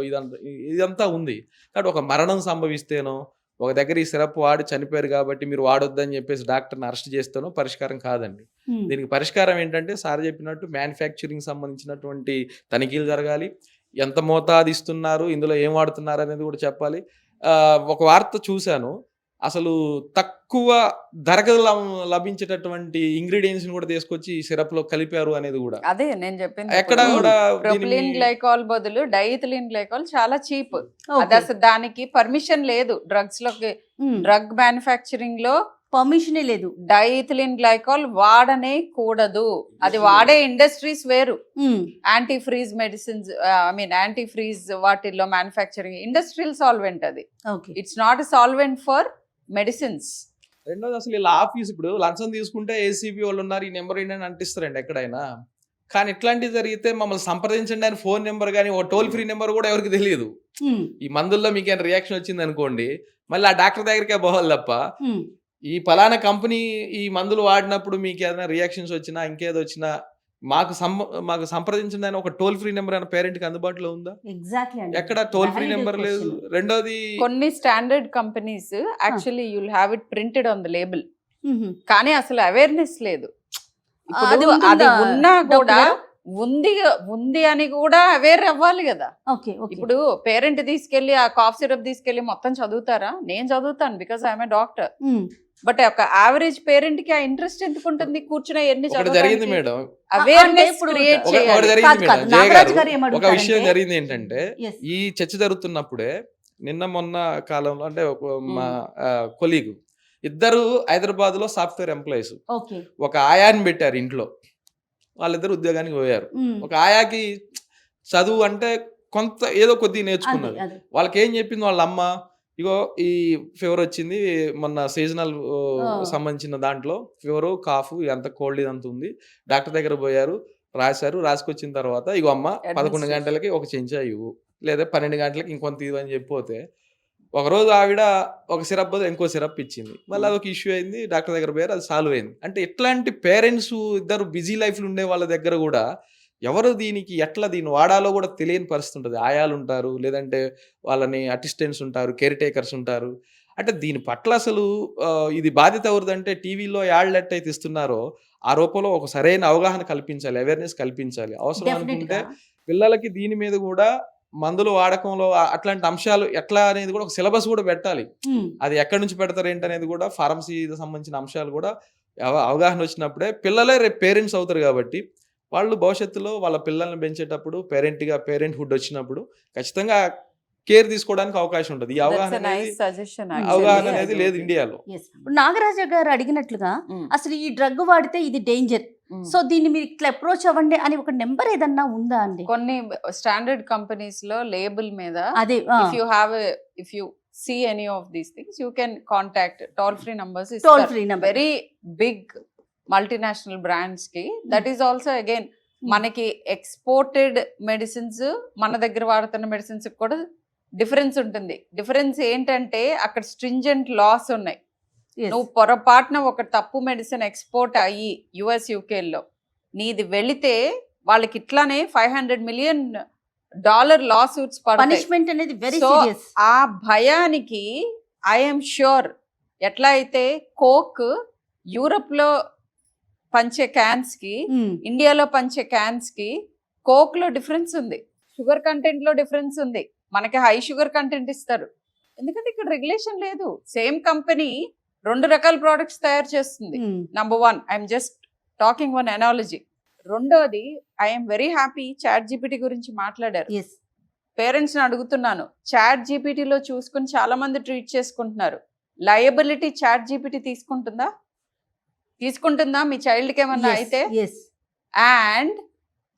ఇదంతా ఉంది. కాబట్టి ఒక మరణం సంభవిస్తేనో, ఒక దగ్గర ఈ సిరప్ వాడి చనిపోయారు కాబట్టి మీరు వాడొద్దని చెప్పేసి డాక్టర్ని అరెస్ట్ చేస్తేనో పరిష్కారం కాదండి. దీనికి పరిష్కారం ఏంటంటే సార్ చెప్పినట్టు మ్యానుఫ్యాక్చరింగ్ సంబంధించినటువంటి తనిఖీలు జరగాలి, ఎంత మోతాదు ఇస్తున్నారు, ఇందులో ఏం వాడుతున్నారు అనేది కూడా చెప్పాలి. ఒక వార్త చూశాను, అసలు తక్కువ ధరకు లభించేటటువంటి ఇంగ్రీడియంట్స్ కూడా తీసుకొచ్చి ఈ సిరప్ లో కలిపారు అనేది కూడా,
అదే నేను చెప్పింది.
ఎక్కడ కూడా
ప్రొపిలిన్ గ్లైకాల్ బదులు డైథిలిన్ గ్లైకాల్ చాలా చీప్. అది అసలు దానికి పర్మిషన్ లేదు, డ్రగ్స్ లోకి డ్రగ్ మ్యానుఫ్యాక్చరింగ్ లో
పర్మిషన్ లేదు.
డైథిలిన్ గ్లైకాల్ వాడనే కూడదు. అది వాడే ఇండస్ట్రీస్ వేరు, anti freeze medicines, I mean anti freeze వాటిల్లో మ్యానుఫ్యాక్చరింగ్ ఇండస్ట్రియల్ సాల్వెంట్. అది it's not solvent for medicines.
రెండోది అసలు ఇలా ఆఫీస్, ఇప్పుడు లంచం తీసుకుంటే ఏసీబీ వాళ్ళు ఉన్నారు, ఈ నెంబర్ ఏంటని అంటిస్తారండి ఎక్కడైనా. కానీ ఇట్లాంటివి జరిగితే మమ్మల్ని సంప్రదించండి అని ఫోన్ నెంబర్ కానీ ఓ టోల్ ఫ్రీ నెంబర్ కూడా ఎవరికి తెలియదు. ఈ మందుల్లో మీకు ఏమైనా రియాక్షన్ వచ్చింది అనుకోండి, మళ్ళీ ఆ డాక్టర్ దగ్గరికే పోవాలి తప్ప, ఈ పలానా కంపెనీ ఈ మందులు వాడినప్పుడు మీకు ఏదైనా రియాక్షన్స్ వచ్చినా ఇంకేదో వచ్చినా మాకు సంప్రదించండి అని ఒక టోల్ ఫ్రీ నెంబర్ అయినా పేరెంట్ కి అందుబాటులో ఉందా? ఎక్కడ టోల్ ఫ్రీ నెంబర్ లేదు. రెండోది,
కొన్ని standard companies actually you'll have it printed on the label, కానీ అసలు అవేర్నెస్ లేదు. అది ఉన్నా కూడా ఉంది అని కూడా అవేర్ అవ్వాలి కదా. ఇప్పుడు పేరెంట్ తీసుకెళ్లి ఆ కాఫ్ సిరప్ తీసుకెళ్లి మొత్తం చదువుతారా? నేను చదువుతాను, because I'm a doctor. But ఒక యావరేజ్ పేరెంట్ కి ఆ ఇంట్రెస్ట్ ఎందుకు ఉంటుంది? కూర్చున్న ఎన్ని
జరిగింది మేడం,
అవేర్నెస్ క్రియేట్ చేయాలి.
ఒక విషయం జరిగింది ఏంటంటే, ఈ చర్చ జరుగుతున్నప్పుడే నిన్న మొన్న కాలంలో అంటే మా కొలీగ్ ఇద్దరు హైదరాబాద్ లో సాఫ్ట్వేర్ ఎంప్లాయీస్, ఒక ఆయాని పెట్టారు ఇంట్లో, వాళ్ళిద్దరు ఉద్యోగానికి పోయారు. ఒక ఆయాకి చదువు అంటే కొంత ఏదో కొద్దిగా నేర్చుకున్నారు. వాళ్ళకి ఏం చెప్పింది వాళ్ళ అమ్మ, ఇగో ఈ ఫీవర్ వచ్చింది మొన్న సీజనల్ సంబంధించిన దాంట్లో, ఫీవరు కాఫ్ ఎంత కోల్డ్ ఇదంతా ఉంది, డాక్టర్ దగ్గర పోయారు, రాశారు, రాసుకొచ్చిన తర్వాత ఇగో అమ్మ 11 గంటలకి ఒక చెంచా ఇవ్వు, లేదా 12 గంటలకి ఇంకొంత ఇవ్వు అని చెప్పిపోతే, ఒకరోజు ఆవిడ ఒక సిరప్ బదులు ఇంకో సిరప్ ఇచ్చింది, మళ్ళీ అదొక ఇష్యూ అయింది, డాక్టర్ దగ్గర పోయారు, అది సాల్వ్ అయింది. అంటే ఇట్లాంటి పేరెంట్స్ ఇద్దరు బిజీ లైఫ్లో ఉండే వాళ్ళ దగ్గర కూడా ఎవరు దీనికి ఎట్లా దీన్ని వాడాలో కూడా తెలియని పరిస్థితి ఉంటుంది. ఆయాలు ఉంటారు, లేదంటే వాళ్ళని అసిస్టెంట్స్ ఉంటారు, కేర్ టేకర్స్ ఉంటారు. అంటే దీని పట్ల అసలు ఇది బాధ్యత ఎవరిదంటే, టీవీలో యాడ్లు ఎట్టయితే ఇస్తున్నారో ఆ రూపంలో ఒక సరైన అవగాహన కల్పించాలి, అవేర్నెస్ కల్పించాలి. అవసరం అనుకుంటే పిల్లలకి దీని మీద కూడా మందులు వాడకంలో అట్లాంటి అంశాలు ఎట్లా అనేది కూడా ఒక సిలబస్ కూడా పెట్టాలి. అది ఎక్కడి నుంచి పెడతారు ఏంటనేది కూడా, ఫార్మసీ సంబంధించిన అంశాలు కూడా అవగాహన వచ్చినప్పుడే పిల్లలే రేపు పేరెంట్స్ అవుతారు. కాబట్టి వాళ్ళు భవిష్యత్తులో వాళ్ళ పిల్లల్ని పెంచేటప్పుడు పేరెంట్హుడ్ వచ్చినప్పుడు ఖచ్చితంగా కేర్ తీసుకోవడానికి అవకాశం ఉంటుంది. ఈ అవగాహన అనేది లేదు ఇండియాలో.
Yes. ఇప్పుడు నాగరాజ గారు అడిగినట్లుగా అసలు ఈ డ్రగ్ వాడితే ఇది డేంజర్, సో దీన్ని మీరు ఇట్లా అప్రోచ్ అవ్వండి అని ఒక నెంబర్ ఏదన్నా ఉందా అండి?
కొన్ని స్టాండర్డ్ కంపెనీస్ లో లేబుల్ మీద
అదే
if you see any of these things you can contact toll free numbers is
toll free number.
very big multinational brands ki that is also again మనకి ఎక్స్పోర్టెడ్ మెడిసిన్స్ మన దగ్గర వాడుతున్న medicines కూడా difference ఉంటుంది. Difference ఏంటంటే అక్కడ stringent loss ఉన్నాయి. నువ్వు పొరపాటున ఒక తప్పు మెడిసిన్ ఎక్స్పోర్ట్ అయ్యి యుఎస్ యూకేలో నీది వెళితే వాళ్ళకి ఇట్లానే $500 million లా సూట్స్ పడతాయి.
పనిష్మెంట్ అనేది వెరీ
So,
సీరియస్.
ఆ భయానికి ఐఎమ్ ష్యూర్ ఎట్లా అయితే కోక్ యూరోప్ లో పంచే క్యాన్స్ కి ఇండియాలో పంచే క్యాన్స్ కి కోక్ లో డిఫరెన్స్ ఉంది, షుగర్ కంటెంట్ లో డిఫరెన్స్ ఉంది. మనకి హై షుగర్ కంటెంట్ ఇస్తారు ఎందుకంటే ఇక్కడ రెగ్యులేషన్ లేదు. సేమ్ కంపెనీ 2 రకాల ప్రోడక్ట్స్ తయారు చేస్తుంది. Number 1 I'm just talking one analogy. రెండోది I'm very happy ChatGPT గురించి మాట్లాడారు. పేరెంట్స్ ని అడుగుతున్నాను, చాట్ జీపీటీలో చూసుకుని చాలా మంది ట్రీట్ చేసుకుంటున్నారు. లయబిలిటీ చాట్ జీపీటీ తీసుకుంటుందా మీ చైల్డ్ కి ఏమన్నా అయితే? అండ్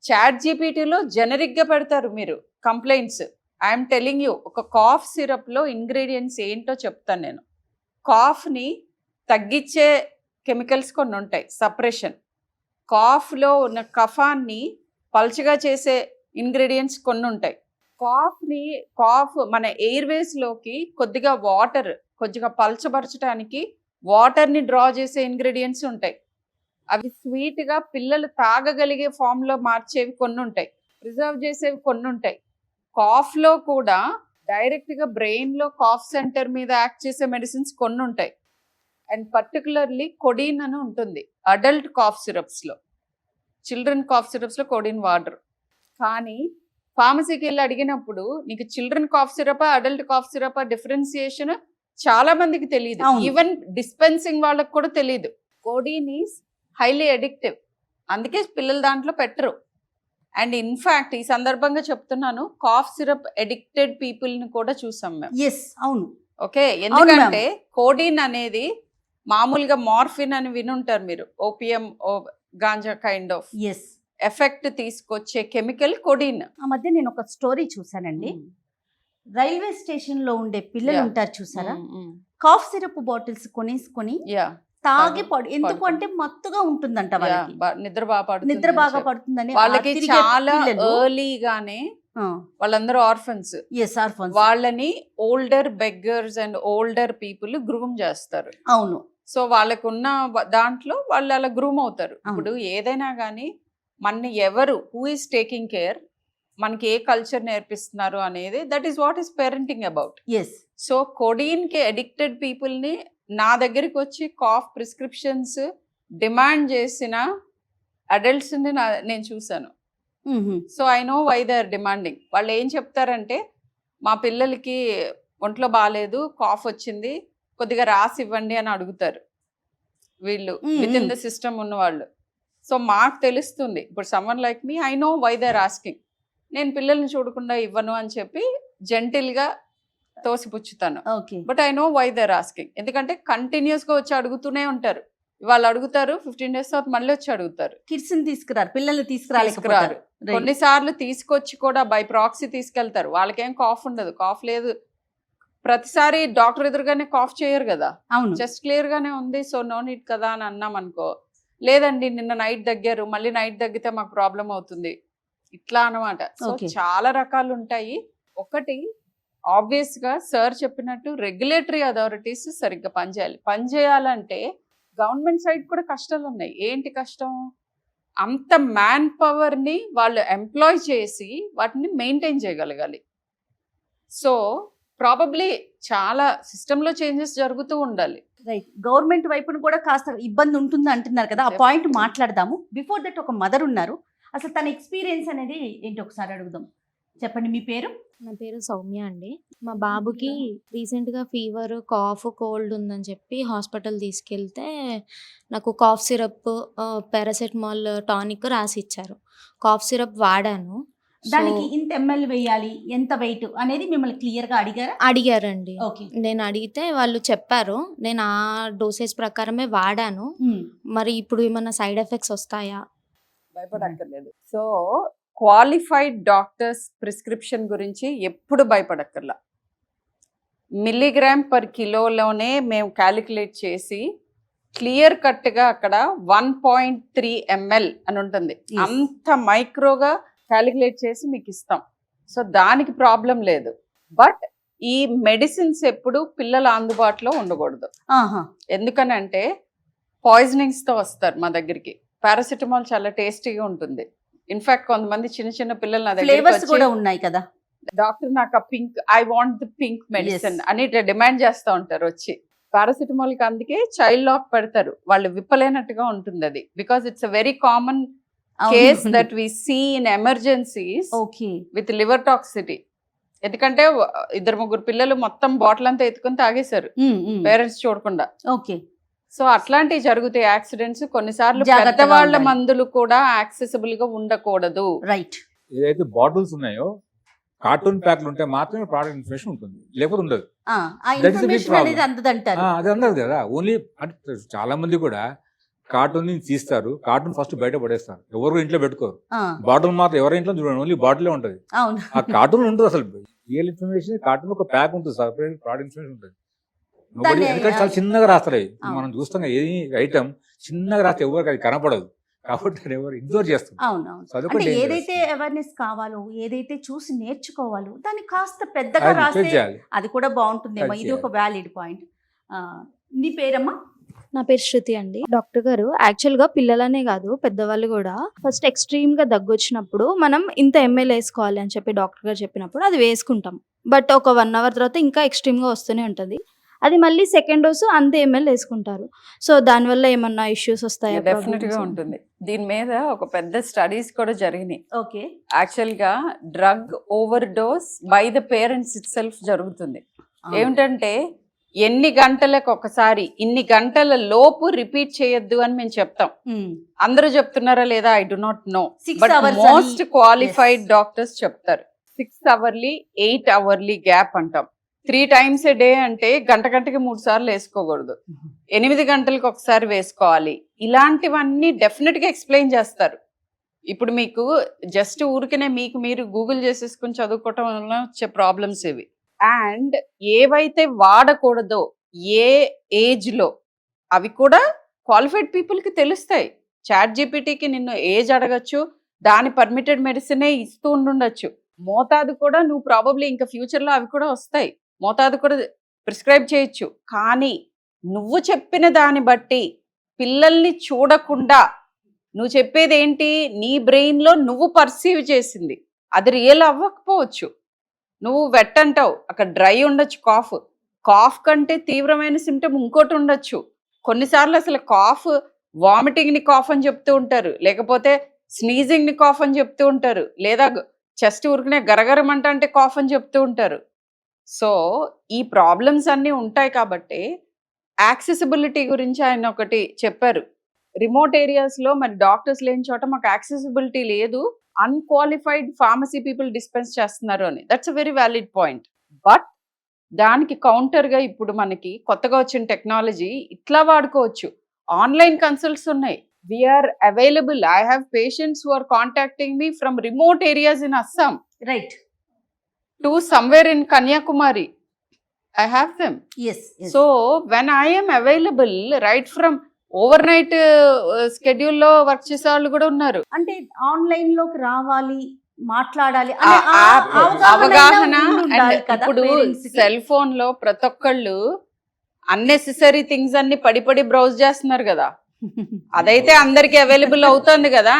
చాట్ జీపీటీలో జెనరిక్ గా పెడతారు మీరు కంప్లైంట్స్. ఐఎమ్ టెలింగ్ యూ, ఒక కాఫ్ సిరప్ లో ఇంగ్రీడియంట్స్ ఏంటో చెప్తాను నేను. కాఫ్ ని తగ్గించే కెమికల్స్ కొన్ని ఉంటాయి, సప్రెషన్. కాఫ్ లో ఉన్న కఫాన్ని పల్చగా చేసే ఇంగ్రీడియంట్స్ కొన్ని ఉంటాయి. కాఫ్ మన ఎయిర్వేస్ లోకి కొద్దిగా పల్చబరచడానికి వాటర్ ని డ్రా చేసే ఇంగ్రీడియంట్స్ ఉంటాయి. అవి స్వీట్ గా పిల్లలు తాగగలిగే ఫామ్ లో మార్చేవి కొన్ని ఉంటాయి, ప్రిజర్వ్ చేసేవి కొన్ని ఉంటాయి. కాఫ్ లో కూడా డైరెక్ట్ గా బ్రెయిన్ లో కాఫ్ సెంటర్ మీద యాక్ట్ చేసే మెడిసిన్స్ కొన్ని ఉంటాయి. అండ్ పర్టికులర్లీ కొడీన్ అని ఉంటుంది అడల్ట్ కాఫ్ సిరప్స్ లో. చిల్డ్రన్ కాఫ్ సిరప్స్ లో కొడీన్ వాడరు. కానీ ఫార్మసీకి వెళ్ళి అడిగినప్పుడు నీకు children cough syrup adult cough syrup differentiation చాలా మందికి తెలియదు. ఈవెన్ డిస్పెన్సింగ్ వాళ్ళకి కూడా తెలియదు. కోడీన్ ఈస్ హైలీ అడిక్టివ్, అందుకే పిల్లలు దాంట్లో పెట్టరు. అండ్ ఇన్ఫాక్ట్ ఈ సందర్భంగా చెప్తున్నాను, కాఫ్ సిరప్ అడిక్టెడ్ పీపుల్ ని కూడా చూసాం మేము.
అవును.
ఓకే, ఎందుకంటే కోడీన్ అనేది మామూలుగా మార్ఫిన్ అని వినుంటారు మీరు, opium ganja kind of effect తీసుకొచ్చే కెమికల్ కోడీన్.
ఆ మధ్య నేను ఒక స్టోరీ చూసానండి. రైల్వే స్టేషన్ లో ఉండే పిల్లలు ఉంటారు చూసారా, కాఫ్ సిరప్ బాటిల్స్ కొనేసుకొని తాగి ఎందుకు అంటే మత్తుగా ఉంటుందంట వాళ్ళకి, నిద్ర బాగా పడుతుందని.
వాళ్ళకి చాలా ఎర్లీగానే వాళ్ళందరూ ఆర్ఫన్స్, వాళ్ళని older beggars and older people groom చేస్తారు.
అవును.
సో వాళ్ళకున్న దాంట్లో వాళ్ళు అలా గ్రూమ్ అవుతారు. ఇప్పుడు ఏదైనా కానీ మన ఎవరు హూ ఈస్ టేకింగ్ కేర్, మనకి ఏ కల్చర్ నేర్పిస్తున్నారు అనేది, that is what is parenting about. So codeine కి అడిక్టెడ్ పీపుల్ ని నా దగ్గరికి వచ్చి కాఫ్ ప్రిస్క్రిప్షన్స్ డిమాండ్ చేసిన అడల్ట్స్ ని నేను చూసాను. So I know why they are demanding. వాళ్ళు ఏం చెప్తారంటే, మా పిల్లలకి ఒంట్లో బాగాలేదు, కాఫ్ వచ్చింది, కొద్దిగా రాసి ఇవ్వండి అని అడుగుతారు వీళ్ళు, విత్ ఇన్ ద సిస్టమ్ ఉన్న వాళ్ళు. సో మాకు తెలుస్తుంది, ఇప్పుడు someone like me, I know why they are asking. నేను పిల్లల్ని చూడకుండా ఇవ్వను అని చెప్పి జెంటిల్ గా తోసిపుచ్చుతాను. But I know why they are asking, ఎందుకంటే కంటిన్యూస్ గా వచ్చి అడుగుతూనే ఉంటారు. వాళ్ళు అడుగుతారు, 15 days తర్వాత మళ్ళీ వచ్చి అడుగుతారు.
కిడ్స్ ని తీసుకురారు, పిల్లల్ని తీసుకురారు.
కొన్నిసార్లు తీసుకొచ్చి కూడా బై ప్రాక్సీ తీసుకెళ్తారు. వాళ్ళకేం కాఫ్ ఉండదు, కాఫ్ లేదు. ప్రతిసారి డాక్టర్ ఎదురుగానే కాఫ్ చేయరు కదా, చెస్ట్ క్లియర్ గానే ఉంది, సో నో నీడ్ కదా అని అన్నాం అనుకో, లేదండి నిన్న నైట్ దగ్గారు, మళ్ళీ నైట్ తగ్గితే మాకు ప్రాబ్లం అవుతుంది, ఇట్లా అన్నమాట. సో చాలా రకాలు ఉంటాయి. ఒకటి ఆబ్వియస్ గా సార్ చెప్పినట్టు రెగ్యులేటరీ అథారిటీస్ సరిగ్గా పనిచేయాలంటే గవర్నమెంట్ సైడ్ కూడా కష్టాలు ఉన్నాయి. ఏంటి కష్టం? అంత మ్యాన్ పవర్ ని వాళ్ళు ఎంప్లాయ్ చేసి వాటిని మెయింటైన్ చేయగలగాలి. సో ప్రాబబ్లీ చాలా సిస్టమ్ లో చేంజెస్ జరుగుతూ ఉండాలి.
రైట్. గవర్నమెంట్ వైపును కూడా కాస్త ఇబ్బంది ఉంటుంది అంటున్నారు కదా, ఆ పాయింట్ మాట్లాడదాము. బిఫోర్ దట్ ఒక మదర్ ఉన్నారు, అసలు తన ఎక్స్పీరియన్స్ అనేది ఏంటి ఒకసారి అడుగుదాం. చెప్పండి, మీ పేరు?
నా పేరు సౌమ్య అండి. మా బాబుకి రీసెంట్‌గా ఫీవర్, కాఫ్, కోల్డ్ ఉందని చెప్పి హాస్పిటల్ తీసుకెళ్తే నాకు కాఫ్ సిరప్, పారాసెటమాల్ టానిక్ రాసిచ్చారు. కాఫ్ సిరప్ వాడాను.
దానికి ఇంత ఎంఎల్ వేయాలి, ఎంత వెయిట్ అనేది మిమ్మల్ని క్లియర్ గా అడిగారా?
అడిగారండి.
ఓకే.
నేను అడిగితే వాళ్ళు చెప్పారు. నేను ఆ డోసేజ్ ప్రకారమే వాడాను. మరి ఇప్పుడు ఏమన్నా సైడ్ ఎఫెక్ట్స్ వస్తాయా?
భయపడక్కర్లేదు. సో క్వాలిఫైడ్ డాక్టర్స్ ప్రిస్క్రిప్షన్ గురించి ఎప్పుడు భయపడక్కర్లా. మిల్లీగ్రామ్ పర్ కిలోలోనే మేము క్యాలిక్యులేట్ చేసి క్లియర్ కట్గా అక్కడ 1.3 ml అని ఉంటుంది.
Yes.
అంత మైక్రోగా క్యాలిక్యులేట్ చేసి మీకు ఇస్తాం. సో దానికి ప్రాబ్లం లేదు. బట్ ఈ మెడిసిన్స్ ఎప్పుడు పిల్లల అందుబాటులో ఉండకూడదు.
ఆహా.
ఎందుకనంటే పాయిజనింగ్స్తో వస్తారు మా దగ్గరికి. పారాసిటమాల్ చాలా టేస్టీగా ఉంటుంది. ఇన్ఫాక్ట్ కొంతమంది చిన్న చిన్న పిల్లలు నా
ఫ్లేవర్స్
దగ్గర
కూడా ఉన్నాయి కదా.
డాక్టర్ నాకు ఆ pink, I want the pink medicine అని డిమాండ్ చేస్తూ ఉంటారు వచ్చి. పారాసిటమాల్ కి అందుకే చైల్డ్ లాక్ పెడతారు, వాళ్ళు విప్పలేనట్టుగా ఉంటుంది అది. Because it's a very common case that we see in emergencies
okay.
With liver toxicity. ఎందుకంటే 2-3 పిల్లలు మొత్తం బాటిల్ అంతా ఎత్తుకుని తాగేశారు పేరెంట్స్ చూడకుండా.
ఓకే.
సో అట్లాంటివి జరుగుతాయి యాక్సిడెంట్స్. కొన్నిసార్లు
జాగ్రత్తగా
పెద్దవాళ్ళ
ఉండాలి.
మందులు కూడా యాక్సెసిబుల్ గా ఉండకూడదు.
రైట్.
ఏదైతే బాటిల్స్ ఉన్నాయో కార్టూన్ ప్యాక్లు ఉంటే మాత్రమే ప్రోడక్ట్ ఇన్ఫర్మేషన్ ఉంటుంది, లేకపోతే ఉండదు.
ఆ
That is a big
information
problem.
అనేది అందదంటారు.
అది అందదు కదా. ఓన్లీ అంటే చాలా మంది కూడా కార్టూన్ ని తీస్తారు, కార్టూన్ ఫస్ట్ బయట పడేస్తారు, ఎవరు ఇంట్లో పెట్టుకోరు.
ఆ,
బాటిల్ మాత్రం ఎవరి ఇంట్లో చూడండి, ఓన్లీ బాటిలే ఉంటుంది.
అవును.
ఆ కార్టూన్ ఉంటుంది అసలు. రియల్ ఇన్ఫర్మేషన్ కార్టూన్ ఒక ప్యాక్ ఉంటుంది, సపరేట్ ప్రోడక్ట్ ఇన్ఫర్మేషన్ ఉంటుంది.
దాన్ని-
ఎందుకంటే చాలా చిన్నగా రాస్తారు అవి.
అవును.
మనం చూస్తాం కదా, ఏది ఐటమ్ చిన్నగా రాస్తే ఎవరికి అది కనపడదు, కాబట్టి అది ఎవరు ఇగ్నోర్ చేస్తారు.
అవును, అవును.
So అదొకటి
అంటే
dangerous.
ఏదైతే అవేర్నెస్ కావాలో, ఏదైతే చూసి నేర్చుకోవాలో దాన్ని కాస్త పెద్దగా
అది
రాస్తే
చేయాలి.
అది కూడా బాగుంటుందేమో.
అది
ఇది ఒక వ్యాలిడ్ పాయింట్. నీ పేరమ్మా?
నా పేరు శృతి అండి. డాక్టర్ గారు, యాక్చువల్గా పిల్లలనే కాదు పెద్దవాళ్ళు కూడా ఫస్ట్ ఎక్స్ట్రీమ్గా దగ్గు వచ్చినప్పుడు మనం ఇంత ఎంఎల్ వేసుకోవాలి అని చెప్పి డాక్టర్ గారు చెప్పినప్పుడు అది వేసుకుంటాం. బట్ ఒక 1 hour తర్వాత ఇంకా ఎక్స్ట్రీమ్గా వస్తూనే ఉంటుంది. అది మళ్ళీ సెకండ్ డోసు అంతే ఎంఎల్ వేసుకుంటారు. సో దానివల్ల ఏమన్నా ఇష్యూస్ వస్తాయా?
డెఫినెట్ గా ఉంటుంది. దీని మీద ఒక పెద్ద స్టడీస్ కూడా జరిగినాయి.
ఓకే.
యాక్చువల్ గా drug over dose by the parents it self జరుగుతుంది. ఏమిటంటే ఎన్ని గంటలకు ఒకసారి, ఇన్ని గంటల లోపు రిపీట్ చేయొద్దు అని మేము చెప్తాం. అందరూ చెప్తున్నారా లేదా I do not know,
6
but
hours
most
అని-
క్వాలిఫైడ్
Yes.
డాక్టర్స్ చెప్తారు 6 hourly 8 hourly గ్యాప్ అంటాం. 3 times a day అంటే గంటకి 3 సార్లు వేసుకోకూడదు, 8 గంటలకు ఒకసారి వేసుకోవాలి. ఇలాంటివన్నీ డెఫినెట్ గా ఎక్స్ప్లెయిన్ చేస్తారు. ఇప్పుడు మీకు జస్ట్ ఊరికనే మీకు మీరు గూగుల్ చేసేసుకుని చదువుకోవటం వల్ల వచ్చే ప్రాబ్లమ్స్ ఇవి. అండ్ ఏవైతే వాడకూడదో ఏ ఏజ్ లో అవి కూడా క్వాలిఫైడ్ పీపుల్ కి తెలుస్తాయి. చాట్ జీపీటీకి నిన్ను ఏజ్ అడగచ్చు, దాని పర్మిటెడ్ మెడిసినే ఇస్తూ ఉండొచ్చు. మోతాదు కూడా నువ్వు ప్రాబబ్లీ ఇంకా ఫ్యూచర్ లో అవి కూడా వస్తాయి, మోతాదు కూడా ప్రిస్క్రైబ్ చేయొచ్చు. కానీ నువ్వు చెప్పిన దాన్ని బట్టి పిల్లల్ని చూడకుండా నువ్వు చెప్పేది ఏంటి, నీ బ్రెయిన్ లో నువ్వు పర్సీవ్ చేసింది అది రియల్ అవ్వకపోవచ్చు. నువ్వు వెట్ అంటావు, అక్కడ డ్రై ఉండొచ్చు, కాఫ్ కంటే తీవ్రమైన సిమ్టమ్ ఇంకోటి ఉండొచ్చు. కొన్నిసార్లు అసలు కాఫ్ వామిటింగ్ ని కాఫ్ అని చెప్తూ ఉంటారు, లేకపోతే స్నీజింగ్ ని కాఫ్ అని చెప్తూ ఉంటారు, లేదా చెస్ట్ ఊరికనే గరగరమంట అంటే కాఫ్ అని చెప్తూ ఉంటారు. సో ఈ ప్రాబ్లమ్స్ అన్నీ ఉంటాయి. కాబట్టి యాక్సెసిబిలిటీ గురించి ఆయన ఒకటి చెప్పారు. రిమోట్ ఏరియాస్ లో మరి డాక్టర్స్ లేని చోట మాకు యాక్సెసిబిలిటీ లేదు, అన్క్వాలిఫైడ్ ఫార్మసీ పీపుల్ డిస్పెన్స్ చేస్తున్నారు అని. That's a very valid point. But దానికి కౌంటర్ గా ఇప్పుడు మనకి కొత్తగా వచ్చిన టెక్నాలజీ ఇట్లా వాడుకోవచ్చు. ఆన్లైన్ కన్సల్ట్స్ ఉన్నాయి. We are available. I have patients who are contacting me from remote areas in Assam
right.
To somewhere in Kanyakumari. I have them.
Yes, yes.
So when I am available, right from overnight schedule లో work చేసే వాళ్ళు కూడా ఉన్నారు.
అంటే online లోకి రావాలి, మాట్లాడాలి
ఆ
అనే
యాప్ అవగాహన.
ఉండాలి
And
కదా
ఇప్పుడు
parents కి.
సెల్ ఫోన్ లో ప్రతి ఒక్కళ్ళు అన్నెసెసరీ థింగ్స్ అన్ని పడి బ్రౌజ్ చేస్తున్నారు కదా, అదైతే అందరికి అవైలబుల్ అవుతుంది కదా.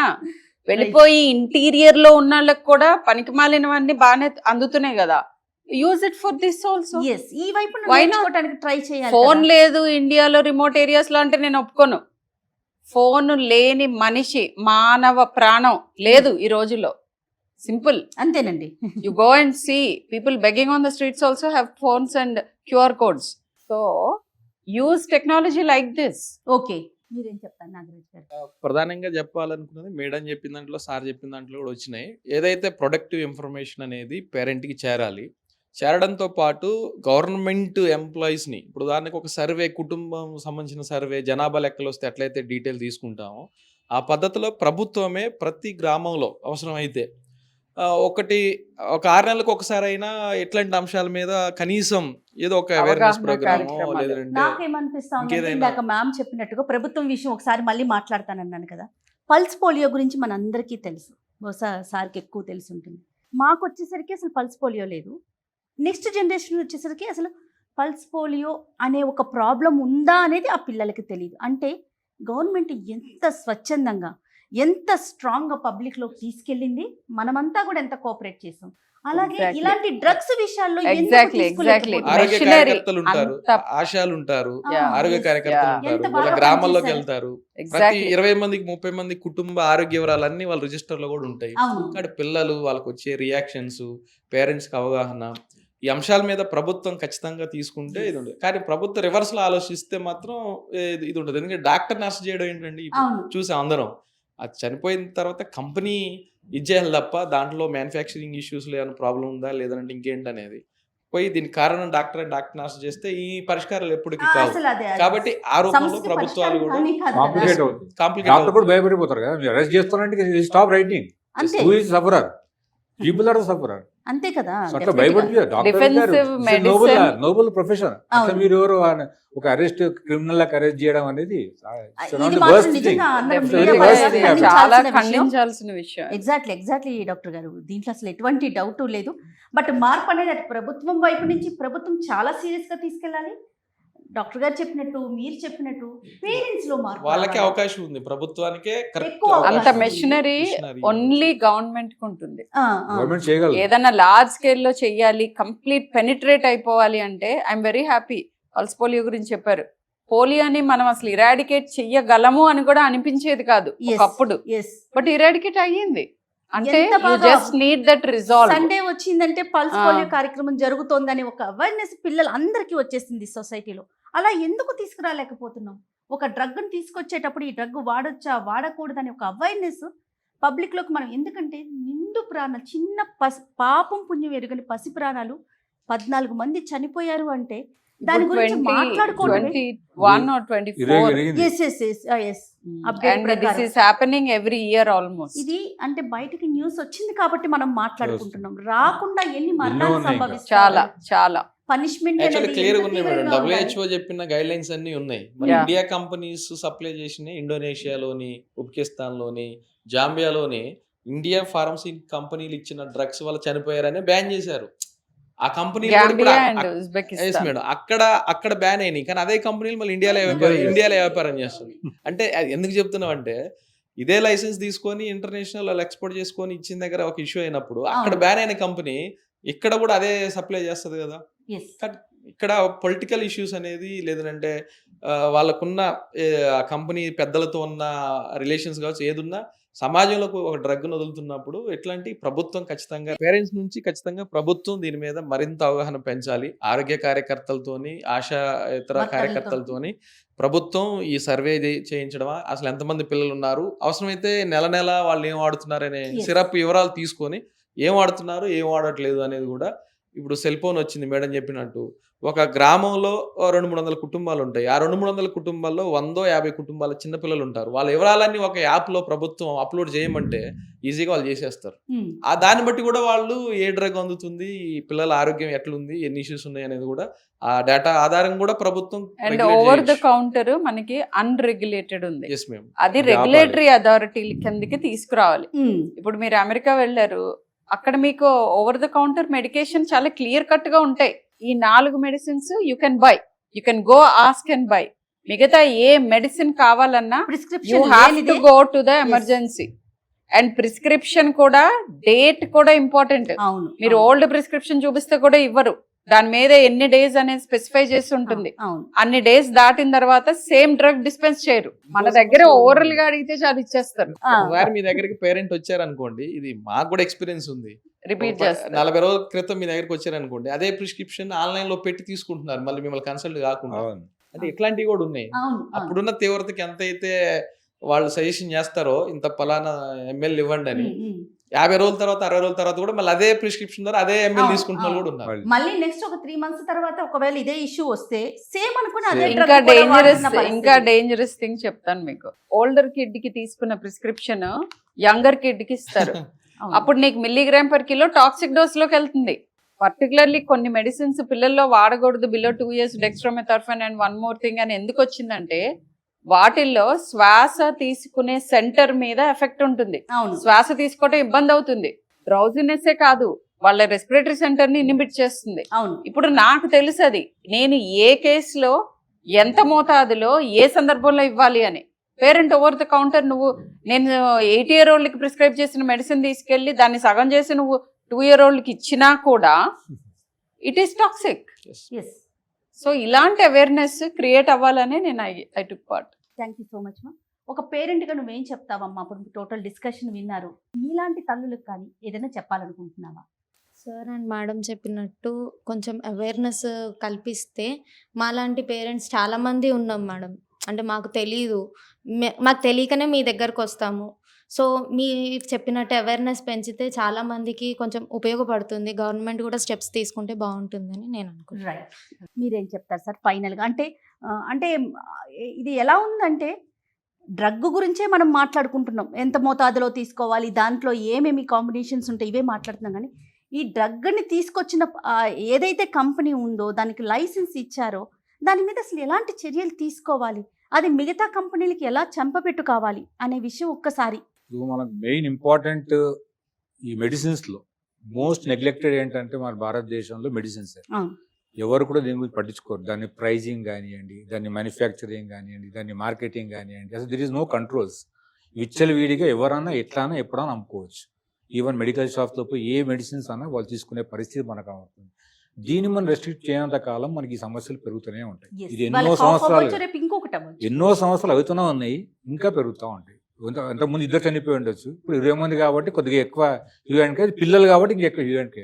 వెళ్ళిపోయి ఇంటీరియర్ లో ఉన్న వాళ్ళకి కూడా పనికిమాలినవన్నీ బాగానే అందుతున్నాయి కదా. Use it for this also.
Yes, ఈ వైపు
Why not?
నేర్చుకోవడానికి ట్రై చేయాలి.
ఫోన్
కదా.
లేదు ఇండియాలో రిమోట్ ఏరియాస్ లో అంటే నేను ఒప్పుకోను. ఫోన్ లేని మనిషి, మానవ ప్రాణం లేదు ఈ రోజుల్లో. సింపుల్.
అంతేనండి.
You go and see people begging on the streets also have phones and QR codes. So use technology like this.
Okay, మీరేం చెప్తారు నాగరాజ్ గారు?
ప్రధానంగా చెప్పాలనుకున్నది మేడం చెప్పిన దాంట్లో, సార్ చెప్పిన దాంట్లో కూడా వచ్చినాయి. ఏదైతే ప్రొడక్టివ్ ఇన్ఫర్మేషన్ అనేది పేరెంట్కి చేరాలి, చేరడంతో పాటు గవర్నమెంట్ ఎంప్లాయీస్ని, ఇప్పుడు ఉదాహరణకు ఒక సర్వే, కుటుంబం సంబంధించిన సర్వే, జనాభా లెక్కలు వస్తే ఎట్లయితే డీటెయిల్ తీసుకుంటామో ఆ పద్ధతిలో ప్రభుత్వమే ప్రతి గ్రామంలో అవసరమైతే ఒక 6 నెలలకు ఒకసారి అయినా ఇట్లాంటి అంశాల మీద కనీసం ఏదో ఒక అవేర్నెస్
అవగాహన
ప్రోగ్రామ్
కార్యక్రమాలు.
లేదంటే
నాకేమనిపిస్తా ఉందంటే,
ఇంకేదైనా-
ఇందాక మ్యామ్ చెప్పినట్టుగా ప్రభుత్వం విషయం ఒకసారి మళ్ళీ మాట్లాడతానన్నాను కదా, పల్స్ పోలియో గురించి మనందరికీ తెలుసు, బహుశా సార్కి ఎక్కువ తెలిసి ఉంటుంది. మాకు వచ్చేసరికి అసలు పల్స్ పోలియో లేదు. నెక్స్ట్ జనరేషన్ వచ్చేసరికి అసలు పల్స్ పోలియో అనే ఒక ప్రాబ్లం ఉందా అనేది ఆ పిల్లలకి తెలియదు. అంటే గవర్నమెంట్ ఎంత స్వచ్ఛందంగా, ఎంత స్ట్రాంగ్గా పబ్లిక్లోకి తీసుకెళ్ళింది, మనమంతా కూడా ఎంత కోఆపరేట్ చేసాం. అలాగే
Exactly.
ఇలాంటి డ్రగ్స్ విషయాల్లో ఎందుకు
Exactly.
తీసుకోలేకపోతున్నాం?
ఆరోగ్య
Machinery
కార్యకర్తలు ఉంటారు,
అంత-
ఆశాలు ఉంటారు,
Yeah.
ఆరోగ్య కార్యకర్తలు
Yeah.
ఉంటారు,
ఎంత
వాళ్ళ
బాగా
గ్రామాల్లోకి
పనిచేశారు.
వెళ్తారు. ప్రతి
Exactly.
20 మందికి 30 మంది కుటుంబ ఆరోగ్య వివరాలన్నీ వాళ్ళ రిజిస్టర్ లో కూడా ఉంటాయి.
అవును.
కాబట్టి పిల్లలు, వాళ్ళకి వచ్చే రియాక్షన్స్, పేరెంట్స్ కి అవగాహన, ఈ అంశాల మీద ప్రభుత్వం ఖచ్చితంగా తీసుకుంటే ఇది ఉంటుంది. కానీ ప్రభుత్వం రివర్స్ లో ఆలోచిస్తే మాత్రం ఇది ఉంటుంది. ఎందుకంటే డాక్టర్ నర్స్ చేయడం ఏంటండి, ఇప్పుడు
అవును.
చూసాం అందరం, అది చనిపోయిన తర్వాత కంపెనీ ఇచ్చేయాలి తప్ప దాంట్లో మ్యానుఫ్యాక్చరింగ్ ఇష్యూస్ ఏమైనా ప్రాబ్లం ఉందా లేదంటే ఇంకేంటనేది పోయి దీనికి కారణం డాక్టర్ నర్స్ చేస్తే ఈ పరిష్కారాలు ఎప్పటికీ కావు.
అసలు అదే
కాబట్టి ఆ రూపంలో
సమస్యకి
ప్రభుత్వాలు
పరిష్కారం
కూడా
కానీ కాదు కదా.
కాంప్లికేట్ అవుతుంది.
కాంప్లికేట్
డాక్టర్ కూడా భయపడిపోతారు కదా, మీరు అరెస్ట్ చేస్తానంటే స్టాప్ రైటింగ్,
అంతే
who is sufferer, people are sufferer.
అంతే కదా.
అట్లా
definitely గా.
భయపడిపోయారు.
Defensive medicine.
Noble profession. అసలు
అవును.
మీరు ఎవరు ఒక అరెస్ట్, క్రిమినల్ అరెస్ట్ చేయడం అనేది
ఇది మాత్రం నిజంగా అందరం
Definitely
మీడియా
worst
పరంగా
thing.
చాలా
ఖండించాల్సిన విషయం.
ఖండించాల్సిన విషయం.
ఎగ్జాక్ట్లీ డాక్టర్ గారు, దీంట్లో అసలు ఎటువంటి డౌట్ లేదు. బట్ మార్పు అనేది అటు ప్రభుత్వం వైపు నుంచి ప్రభుత్వం చాలా సీరియస్ గా తీసుకెళ్ళాలి. డాక్టర్ గారు చెప్పినట్టు, మీరు చెప్పినట్టు పేరెంట్స్ లో మార్పు
వాళ్ళకే
రావాలి.
అవకాశం ఉంది, ప్రభుత్వానికే correct
ఎక్కువ
అవకాశం
అంత
అవకాశం
ఉంది.
Machinery
Machinery.
ఓన్లీ గవర్నమెంట్ కు ఉంటుంది.
గవర్నమెంట్ చేయగలరు.
ఏదైనా లార్జ్ స్కేల్ లో చెయ్యాలి, కంప్లీట్ పెనిట్రేట్ అయిపోవాలి అంటే I'm very happy pulse polio గురించి చెప్పారు. పోలియోని మనం అసలు ఇరాడికేట్ చెయ్యగలము అని కూడా అనిపించేది కాదు ఒకప్పుడు,
ఎస్.
బట్ ఇరాడికేట్ అయ్యింది. అంటే
ఎంత
యు
బాగా
just need that resolve.
Sunday వచ్చిందంటే పల్స్
ఆ.
పోలియో కార్యక్రమం జరుగుతోందని ఒక అవేర్నెస్ పిల్లలు అందరికీ వచ్చేసింది సొసైటీలో. అలా ఎందుకు తీసుకురాలేకపోతున్నాం? ఒక డ్రగ్ని తీసుకొచ్చేటప్పుడు ఈ డ్రగ్ వాడొచ్చా వాడకూడదని ఒక అవేర్నెస్ పబ్లిక్లోకి మనం, ఎందుకంటే నిండు ప్రాణాలు, చిన్న పాపం పుణ్యం ఎరుగని పసి ప్రాణాలు 14 మంది చనిపోయారు అంటే దాని గురించి మాట్లాడుకోవడం.
21 or 24
ఇరిగింది.
Update
and this
ప్రకారం.
is happening every year almost.
ఇది అంటే బయటికి న్యూస్ వచ్చింది కాబట్టి మనం మాట్లాడుకుంటున్నాం. రాకుండా ఎన్ని మరణాలు
ఉన్నాయి ఇంకా.
చాలా
సంభవిస్తాయి.
చాలా
పనిష్మెంట్
యాక్చువల్లీ క్లియర్ గా ఉన్నాయి మేడం. WHO చెప్పిన గైడ్ లైన్స్ అన్ని ఉన్నాయి. మన
Yeah.
ఇండియా కంపెనీస్ సప్లై చేసిన ఇండోనేషియాలోని, ఉజ్బెకిస్తాన్లోని, జాంబియాలోని ఇండియా ఫార్మసీ కంపెనీలు ఇచ్చిన డ్రగ్స్ వల్ల చనిపోయారని బ్యాన్ చేశారు. ఆ company
Gambia and Uzbekistan.
Madam అక్కడ బ్యాన్ అయినాయి. కానీ అదే కంపెనీలు మళ్ళీ ఇండియాలో వ్యాపారం చేస్తుంది. అంటే అది ఎందుకు చెప్తున్నాం అంటే, ఇదే లైసెన్స్ తీసుకొని ఇంటర్నేషనల్ ఎక్స్పోర్ట్ చేసుకొని ఇచ్చిన దగ్గర ఒక ఇష్యూ అయినప్పుడు అక్కడ బ్యాన్ అయిన కంపెనీ ఇక్కడ కూడా అదే సప్లై చేస్తుంది కదా. ఇక్కడ పొలిటికల్ ఇష్యూస్ అనేది లేదంటే వాళ్ళకున్న కంపెనీ పెద్దలతో ఉన్న రిలేషన్స్ కావచ్చు, ఏదున్నా సమాజంలో ఒక డ్రగ్ను వదులుతున్నప్పుడు ఎట్లాంటి ప్రభుత్వం ఖచ్చితంగా, పేరెంట్స్ నుంచి ఖచ్చితంగా ప్రభుత్వం దీని మీద మరింత అవగాహన పెంచాలి. ఆరోగ్య కార్యకర్తలతోని, ఆశా ఇతర
వర్కర్లతో.
కార్యకర్తలతోని ప్రభుత్వం ఈ సర్వే చేయించడమా, అసలు ఎంతమంది పిల్లలు ఉన్నారు, అవసరమైతే నెల వాళ్ళు ఏం వాడుతున్నారనే
Yes.
సిరప్ వివరాలు తీసుకొని ఏం వాడుతున్నారు ఏం వాడట్లేదు అనేది కూడా. ఇప్పుడు సెల్ ఫోన్ వచ్చింది మేడం చెప్పినట్టు, ఒక గ్రామంలో 200-300 కుటుంబాలు ఉంటాయి. ఆ 200-300 కుటుంబాల్లో 100-50 కుటుంబాల చిన్నపిల్లలు ఉంటారు. వాళ్ళ వివరాలన్నీ ఒక యాప్లో ప్రభుత్వం అప్లోడ్ చేయమంటే ఈజీగా వాళ్ళు చేసేస్తారు. ఆ దాన్ని బట్టి కూడా వాళ్ళు ఏ డ్రగ్ అందుతుంది, ఈ పిల్లల ఆరోగ్యం ఎట్లుంది, ఎన్ని ఇష్యూస్ ఉన్నాయి అనేది కూడా ఆ డేటా ఆధారం కూడా ప్రభుత్వం
అండ్ ఓవర్ ద కౌంటర్ మనకి అన్రెగ్యులేటెడ్ ఉంది.
ఎస్ మేము
అది రెగ్యులేటరీ అథారిటీ కిందకి తీసుకురావాలి. ఇప్పుడు మీరు అమెరికా వెళ్ళారు, అక్కడ మీకు ఓవర్ ద కౌంటర్ మెడికేషన్ చాలా క్లియర్ కట్ గా ఉంటాయి. ఈ 4 medicines you can buy, you can go ask and by. మిగతా ఏ మెడిసిన్ కావాలన్నా you
prescription
have to go to the emergency. And prescription కూడా, డేట్ కూడా ఇంపార్టెంట్.
అవును.
మీరు ఓల్డ్ ప్రిస్క్రిప్షన్ చూపిస్తే కూడా ఇవ్వరు. దాని మీద ఎన్ని డేస్ అనేది స్పెసిఫై చేసి ఉంటుంది.
అవును.
అన్ని డేస్ దాటిన తర్వాత సేమ్ డ్రగ్ డిస్పెన్స్ చేయరు. మన దగ్గర ఓవరల్ గా అడిగితే చాలు ఇచ్చేస్తారు,
ఒకసారి మీ దగ్గరికి పేరెంట్ వచ్చారనుకోండి, ఇది మాకు కూడా ఎక్స్పీరియన్స్ ఉంది.
రిపీట్ చేస్తారు.
40 రోజుల క్రితం మీ దగ్గరికి వచ్చారనుకోండి, అదే ప్రిస్క్రిప్షన్ ఆన్లైన్ లో పెట్టి తీసుకుంటున్నారు మళ్ళీ మిమ్మల్ని కన్సల్ట్ కాకుండా.
అవును.
అంటే ఇట్లాంటివి కూడా ఉన్నాయి.
అవును.
అప్పుడున్న తీవ్రతకి ఎంత అయితే వాళ్ళు సజెషన్ చేస్తారో ఇంత పలానా ఎంఎల్ ఇవ్వండి అని, 50 రోజుల తర్వాత 60 రోజుల తర్వాత కూడా మళ్ళీ అదే ప్రిస్క్రిప్షన్ ద్వారా అదే ఎంఎల్
అవును,
తీసుకుంటున్న వాళ్ళు కూడా ఉన్నారు.
మళ్ళీ నెక్స్ట్ ఒక 3 months తర్వాత ఒకవేళ ఇదే ఇష్యూ వస్తే సేమ్ అనుకుని అదే
Same.
drug
ఇంకా
కూడా
డేంజరస్
వాడాల్సిన
ఇంకా
పరిస్థితి.
డేంజరస్ థింగ్ చెప్తాను మీకు. ఓల్డర్ కిడ్ కి తీసుకున్న ప్రిస్క్రిప్షన్ యంగర్ కిడ్ కి ఇస్తారు.
అవును.
అప్పుడు నీకు milligram per kilo toxic dose లోకి వెళ్తుంది. పర్టికులర్లీ కొన్ని మెడిసిన్స్ పిల్లల్లో వాడకూడదు, below 2 years dextromethorphan and one more thing అని ఎందుకు వచ్చిందంటే వాటిల్లో శ్వాస తీసుకునే సెంటర్ మీద ఎఫెక్ట్ ఉంటుంది.
అవును.
శ్వాస తీసుకోవడం ఇబ్బంది అవుతుంది. డ్రౌజినెస్సే కాదు, వాళ్ళ రెస్పిరేటరీ సెంటర్ ని ఇన్హిబిట్ చేస్తుంది.
అవును.
ఇప్పుడు నాకు తెలుసు అది, నేను ఏ కేసులో ఎంత మోతాదులో ఏ సందర్భంలో ఇవ్వాలి అని. పేరెంట్ ఓవర్ ద కౌంటర్ నువ్వు నేను 80 year old కి ప్రిస్క్రైబ్ చేసిన మెడిసిన్ తీసుకెళ్లి దాన్ని సగం చేసి నువ్వు 2 year old కి ఇచ్చినా కూడా it is toxic.
Yes.
So ఇలాంటి అవేర్నెస్ క్రియేట్ అవ్వాలని నేను I took part.
Thank you so much మా. ఒక పేరెంట్ గా నువ్వేం చెప్తావమ్మా? అప్పుడు టోటల్ డిస్కషన్ విన్నారు. మీలాంటి తల్లులకు కానీ ఏదైనా చెప్పాలనుకుంటున్నావా?
సార్ అండ్ మేడం చెప్పినట్టు కొంచెం అవేర్నెస్ కల్పిస్తే, మాలాంటి పేరెంట్స్ చాలామంది ఉన్నాం మేడం. అంటే మాకు తెలీదు, మాకు తెలియకనే మీ దగ్గరకు వస్తాము. సో మీరు చెప్పినట్టు అవేర్నెస్ పెంచితే చాలామందికి కొంచెం ఉపయోగపడుతుంది. గవర్నమెంట్ కూడా స్టెప్స్ తీసుకుంటే బాగుంటుందని నేను అనుకుంటున్నాను.
రైట్. మీరేం చెప్తారు సార్ ఫైనల్గా? అంటే ఇది ఎలా ఉందంటే డ్రగ్ గురించే మనం మాట్లాడుకుంటున్నాం, ఎంత మోతాదులో తీసుకోవాలి, దాంట్లో ఏమేమి కాంబినేషన్స్ ఉంటాయి, ఇవే మాట్లాడుతున్నాం. కానీ ఈ డ్రగ్ని తీసుకొచ్చిన ఏదైతే కంపెనీ ఉందో దానికి లైసెన్స్ ఇచ్చారో దాని మీద అసలు ఎలాంటి చర్యలు తీసుకోవాలి, అది మిగతా కంపెనీలకి ఎలా చెంపపెట్టు కావాలి అనే విషయం ఒక్కసారి.
ఇప్పుడు మనకు మెయిన్ ఇంపార్టెంట్ ఈ మెడిసిన్స్లో మోస్ట్ నెగ్లెక్టెడ్ ఏంటంటే మన భారతదేశంలో మెడిసిన్స్. ఎవరు కూడా దీని గురించి పట్టించుకోరు. దాన్ని ప్రైజింగ్ కానివ్వండి, దాన్ని మ్యానుఫ్యాక్చరింగ్ కానివ్వండి, దాన్ని మార్కెటింగ్ కానివ్వండి, అసలు దిర్ ఈస్ నో కంట్రోల్స్. విచ్చలవిడిగా ఎవరన్నా ఎట్లానా ఎప్పుడన్నా అమ్ముకోవచ్చు. ఈవెన్ మెడికల్ షాప్స్లో పోయి ఏ మెడిసిన్స్ అన్నా వాళ్ళు తీసుకునే పరిస్థితి మనకు అవుతుంది. దీన్ని మనం రెస్ట్రిక్ట్ చేయనంత కాలం మనకి ఈ సమస్యలు పెరుగుతూనే ఉంటాయి. ఇది ఎన్నో సంవత్సరాలు అవుతూనే ఉన్నాయి, ఇంకా పెరుగుతూ ఉంటాయి. అంతకుముందు 2 చనిపోయి ఉండొచ్చు, ఇప్పుడు 20 మంది కాబట్టి కొద్దిగా ఎక్కువ హ్యూమానిటీ, పిల్లలు కాబట్టి ఇంకెక్కువ హ్యూమానిటీ.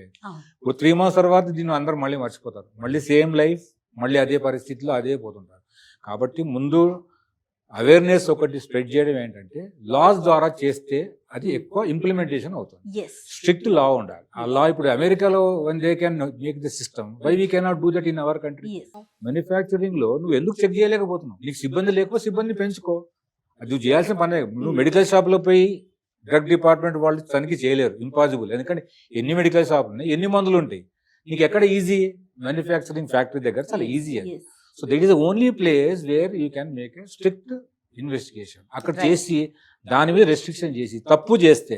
ఇప్పుడు 3 months తర్వాత దీన్ని అందరూ మళ్ళీ మర్చిపోతారు, మళ్ళీ సేమ్ లైఫ్, మళ్ళీ అదే పరిస్థితిలో అదే పోతుంటారు. కాబట్టి ముందు అవేర్నెస్ ఒకటి స్ప్రెడ్ చేయడం ఏంటంటే లాస్ ద్వారా చేస్తే అది ఎక్కువ ఇంప్లిమెంటేషన్ అవుతుంది. స్ట్రిక్ట్ లా ఉండాలి. ఆ లా ఇప్పుడు అమెరికాలో one they can make the system, why we cannot do that in our country? Manufacturing లో నువ్వు ఎందుకు చెక్ చేయలేకపోతున్నావు? నీకు సిబ్బంది లేకపోతే సిబ్బంది పెంచుకో, అది నువ్వు చేయాల్సిన పని. నువ్వు మెడికల్ షాప్లో పోయి డ్రగ్ డిపార్ట్మెంట్ వాళ్ళు తనిఖీ చేయలేరు, ఇంపాసిబుల్. ఎందుకంటే ఎన్ని మెడికల్ షాపులు ఉన్నాయి, ఎన్ని మందులు ఉంటాయి, నీకు ఎక్కడ ఈజీ? మ్యానుఫ్యాక్చరింగ్ ఫ్యాక్టరీ దగ్గర చాలా ఈజీ అది. So that is the only place where you can make a strict investigation. అక్కడ చేసి దాని మీద రెస్ట్రిక్షన్ చేసి తప్పు చేస్తే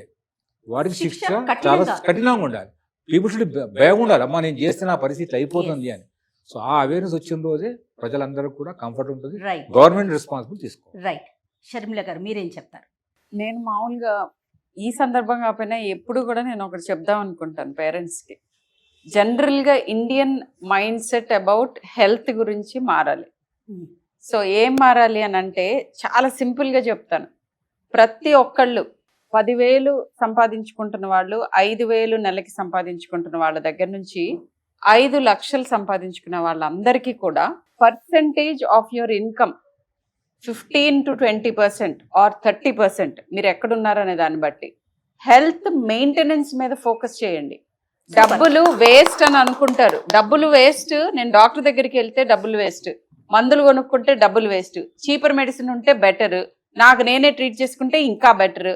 వాడికి శిక్ష చాలా కఠినంగా ఉండాలి. పీపుల్ షుడ్ భయం ఉండాలి, అమ్మా నేను చేస్తే నా పరిస్థితి అయిపోతుంది అని. సో ఆ అవేర్నెస్ వచ్చిన రోజే ప్రజలందరూ కూడా కంఫర్ట్ ఉంటుంది, గవర్నమెంట్ రెస్పాన్సిబుల్ తీసుకోవాలి.
రైట్. షర్మిల గారు మీరేం చెప్తారు?
నేను మామూలుగా ఈ సందర్భంగా కాకపోయినా ఎప్పుడు కూడా నేను ఒకటి చెప్దాం అనుకుంటాను పేరెంట్స్కి. జనరల్గా Indian mind set about health గురించి మారాలి. సో ఏం మారాలి అని అంటే చాలా సింపుల్గా చెప్తాను. ప్రతి ఒక్కళ్ళు 10,000 సంపాదించుకుంటున్న వాళ్ళు, 5,000 నెలకి సంపాదించుకుంటున్న వాళ్ళ దగ్గర నుంచి 5 లక్షలు సంపాదించుకున్న వాళ్ళందరికీ కూడా percentage of your income 15 to 20% or 30% మీరు ఎక్కడున్నారనే దాన్ని బట్టి హెల్త్ మెయింటెనెన్స్ మీద ఫోకస్ చేయండి. డబ్బులు వేస్ట్ అని అనుకుంటారు, డబ్బులు వేస్ట్, నేను డాక్టర్ దగ్గరికి వెళ్తే డబ్బులు వేస్ట్, మందులు కొనుక్కుంటే డబ్బులు వేస్ట్, చీపర్ మెడిసిన్ ఉంటే బెటర్, నాకు నేనే ట్రీట్ చేసుకుంటే ఇంకా బెటర్,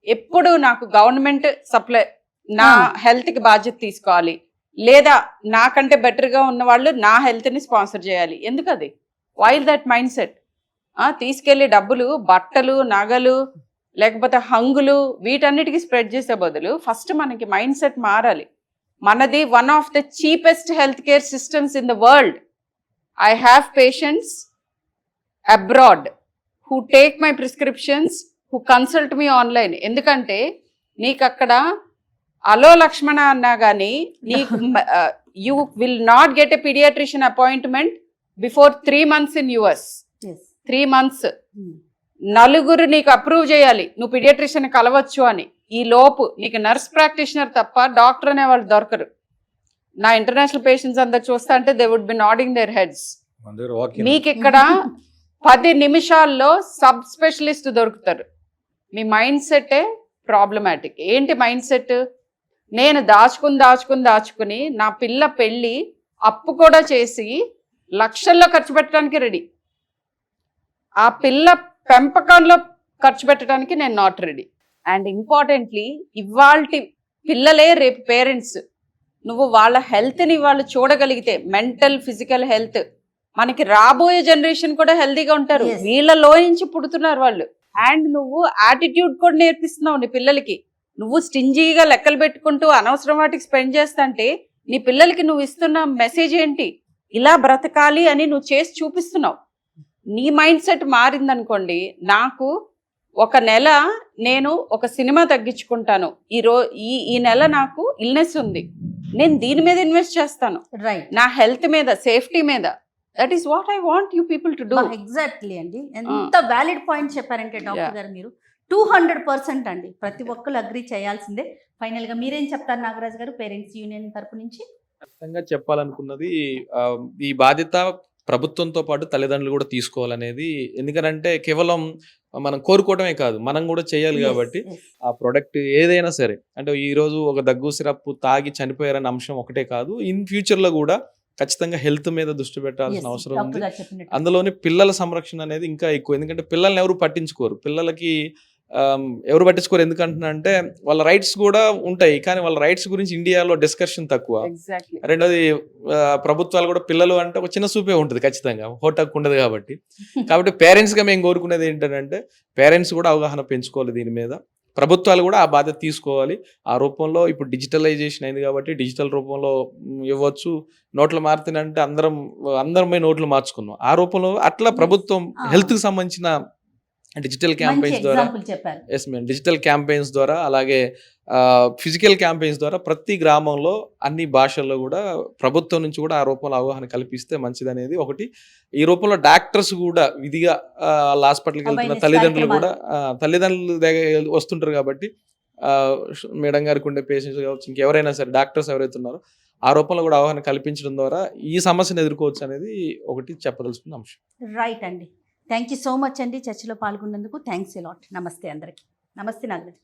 ఎప్పుడు నాకు గవర్నమెంట్ సప్లై నా హెల్త్కి బాధ్యత తీసుకోవాలి, లేదా నాకంటే బెటర్గా ఉన్న వాళ్ళు నా హెల్త్ని స్పాన్సర్ చేయాలి. ఎందుకది? While that mindset. తీసుకెళ్లి డబ్బులు, బట్టలు, నగలు, లేకపోతే హంగులు, వీటన్నిటికీ స్ప్రెడ్ చేసే బదులు ఫస్ట్ మనకి మైండ్ సెట్ మారాలి. మనది one of the cheapest health care systems in the world. I have patients abroad who take my prescriptions, who consult me online. ఎందుకంటే నీకు అక్కడ అలో లక్ష్మణ అన్నా కానీ నీకు you will not get a paediatrician appointment before 3 months in US. 3 months నలుగురు నీకు approve చేయాలి నువ్వు పీడియాట్రిషియన్ కలవచ్చు అని. ఈ లోపు నీకు నర్స్ ప్రాక్టీషనర్ తప్ప డాక్టర్ అనే వాళ్ళు దొరకరు. నా ఇంటర్నేషనల్ పేషెంట్స్ అందరు చూస్తా అంటే they would be nodding their heads.
మన దగ్గర walk-in.
మీకు ఇక్కడ 10 నిమిషాల్లో సబ్ స్పెషలిస్ట్ దొరుకుతారు. మీ మైండ్ సెట్టే ప్రాబ్లమాటిక్. ఏంటి మైండ్ సెట్? నేను దాచుకుని నా పిల్ల పెళ్ళి అప్పు కూడా చేసి లక్షల్లో ఖర్చు పెట్టడానికి రెడీ. ఆ పిల్ల పెంపకంలో ఖర్చు పెట్టడానికి నేను నాట్ రెడీ. అండ్ ఇంపార్టెంట్లీ ఇవాల్టి పిల్లలే రేపు పేరెంట్స్. నువ్వు వాళ్ళ హెల్త్ని వాళ్ళు చూడగలిగితే, మెంటల్ ఫిజికల్ హెల్త్, మనకి రాబోయే జనరేషన్ కూడా హెల్తీగా ఉంటారు.
Yes.
వీళ్ళలో నుంచి పుడుతున్నారు వాళ్ళు. అండ్ నువ్వు యాటిట్యూడ్ కూడా నేర్పిస్తున్నావు నీ పిల్లలకి. నువ్వు స్టింజీగా లెక్కలు పెట్టుకుంటూ అనవసరం వాటికి స్పెండ్ చేస్తుంటే నీ పిల్లలకి నువ్వు ఇస్తున్న మెసేజ్ ఏంటి? ఇలా బ్రతకాలి అని నువ్వు చేసి చూపిస్తున్నావు. నీ మైండ్ సెట్ మారిందనుకోండి. నాకు ఒక నెల నేను ఒక సినిమా తగ్గించుకుంటాను, ఈ నెల నాకు ఇల్నెస్ ఉంది, నేను దీని మీద ఇన్వెస్ట్ చేస్తాను,
రైట్.
నా హెల్త్ మీద, సేఫ్టీ మీద. That is what I want you people to do.
Exactly అండి. ఎంత వ్యాలిడ్ పాయింట్ చెప్పారంటే డాక్టర్ గారు మీరు 200% అండి. ప్రతి ఒక్కరు అగ్రీ చేయాల్సిందే. ఫైనల్ గా మీరేం చెప్తారు నాగరాజ్ గారు, పేరెంట్స్ యూనియన్ తరపు నుంచి?
ఖచ్చితంగా చెప్పాలనుకున్నది ఈ బాధ్యత ప్రభుత్వంతో పాటు తల్లిదండ్రులు కూడా తీసుకోవాలనేది. ఎందుకంటే కేవలం మనం కోరుకోవడమే కాదు, మనం కూడా చేయాలి. కాబట్టి ఆ ప్రోడక్ట్ ఏదైనా సరే, అంటే ఈ రోజు ఒక దగ్గు సిరప్ తాగి చనిపోయారనే అంశం ఒకటే కాదు, ఇన్ ఫ్యూచర్ లో కూడా ఖచ్చితంగా హెల్త్ మీద దృష్టి పెట్టాల్సిన అవసరం ఉంది. అందులోని పిల్లల సంరక్షణ అనేది ఇంకా ఎక్కువ. ఎందుకంటే పిల్లల్ని ఎవరు పట్టించుకోరు. పిల్లలకి ఎవరు పట్టించుకోరు. ఎందుకంటున్నా అంటే వాళ్ళ రైట్స్ కూడా ఉంటాయి, కానీ వాళ్ళ రైట్స్ గురించి ఇండియాలో డిస్కషన్ తక్కువ.
ఎగ్జాక్ట్లీ.
రెండోది ప్రభుత్వాలు కూడా పిల్లలు అంటే ఒక చిన్న చూపే ఉంటుంది, ఖచ్చితంగా హోటక్ ఉండదు. కాబట్టి పేరెంట్స్ గా మేము కోరుకునేది ఏంటంటే పేరెంట్స్ కూడా అవగాహన పెంచుకోవాలి దీని మీద. ప్రభుత్వాలు కూడా ఆ బాధ్యత తీసుకోవాలి. ఆ రూపంలో ఇప్పుడు డిజిటలైజేషన్ అయింది కాబట్టి డిజిటల్ రూపంలో ఇవ్వచ్చు. నోట్లు మారుతానంటే అందరం నోట్లు మార్చుకున్నాం. ఆ రూపంలో అట్లా ప్రభుత్వం హెల్త్ కి సంబంధించిన డిజిటల్ క్యాంపెయిన్స్ ద్వారా, ఎస్ మేడం, డిజిటల్ క్యాంపెయిన్స్ ద్వారా, అలాగే ఫిజికల్ క్యాంపెయిన్స్ ద్వారా ప్రతి గ్రామంలో అన్ని భాషల్లో కూడా ప్రభుత్వం నుంచి కూడా ఆ రూపంలో అవగాహన కల్పిస్తే మంచిది అనేది ఒకటి. ఈ రూపంలో డాక్టర్స్ కూడా విధిగా వాళ్ళ హాస్పిటల్కి వెళ్తున్న తల్లిదండ్రులు కూడా తల్లిదండ్రుల దగ్గర వస్తుంటారు. కాబట్టి మేడం గారికి ఉండే పేషెంట్స్ కావచ్చు, ఇంకెవరైనా సరే డాక్టర్స్ ఎవరైతే ఉన్నారో ఆ రూపంలో కూడా అవగాహన కల్పించడం ద్వారా ఈ సమస్యను ఎదుర్కోవచ్చు అనేది ఒకటి చెప్పదలుచుకున్న అంశం.
రైట్ అండి. థ్యాంక్ యూ సో మచ్ అండి చర్చలో పాల్గొన్నందుకు. Thanks a lot. నమస్తే అందరికీ. నమస్తే నాగరాజ్.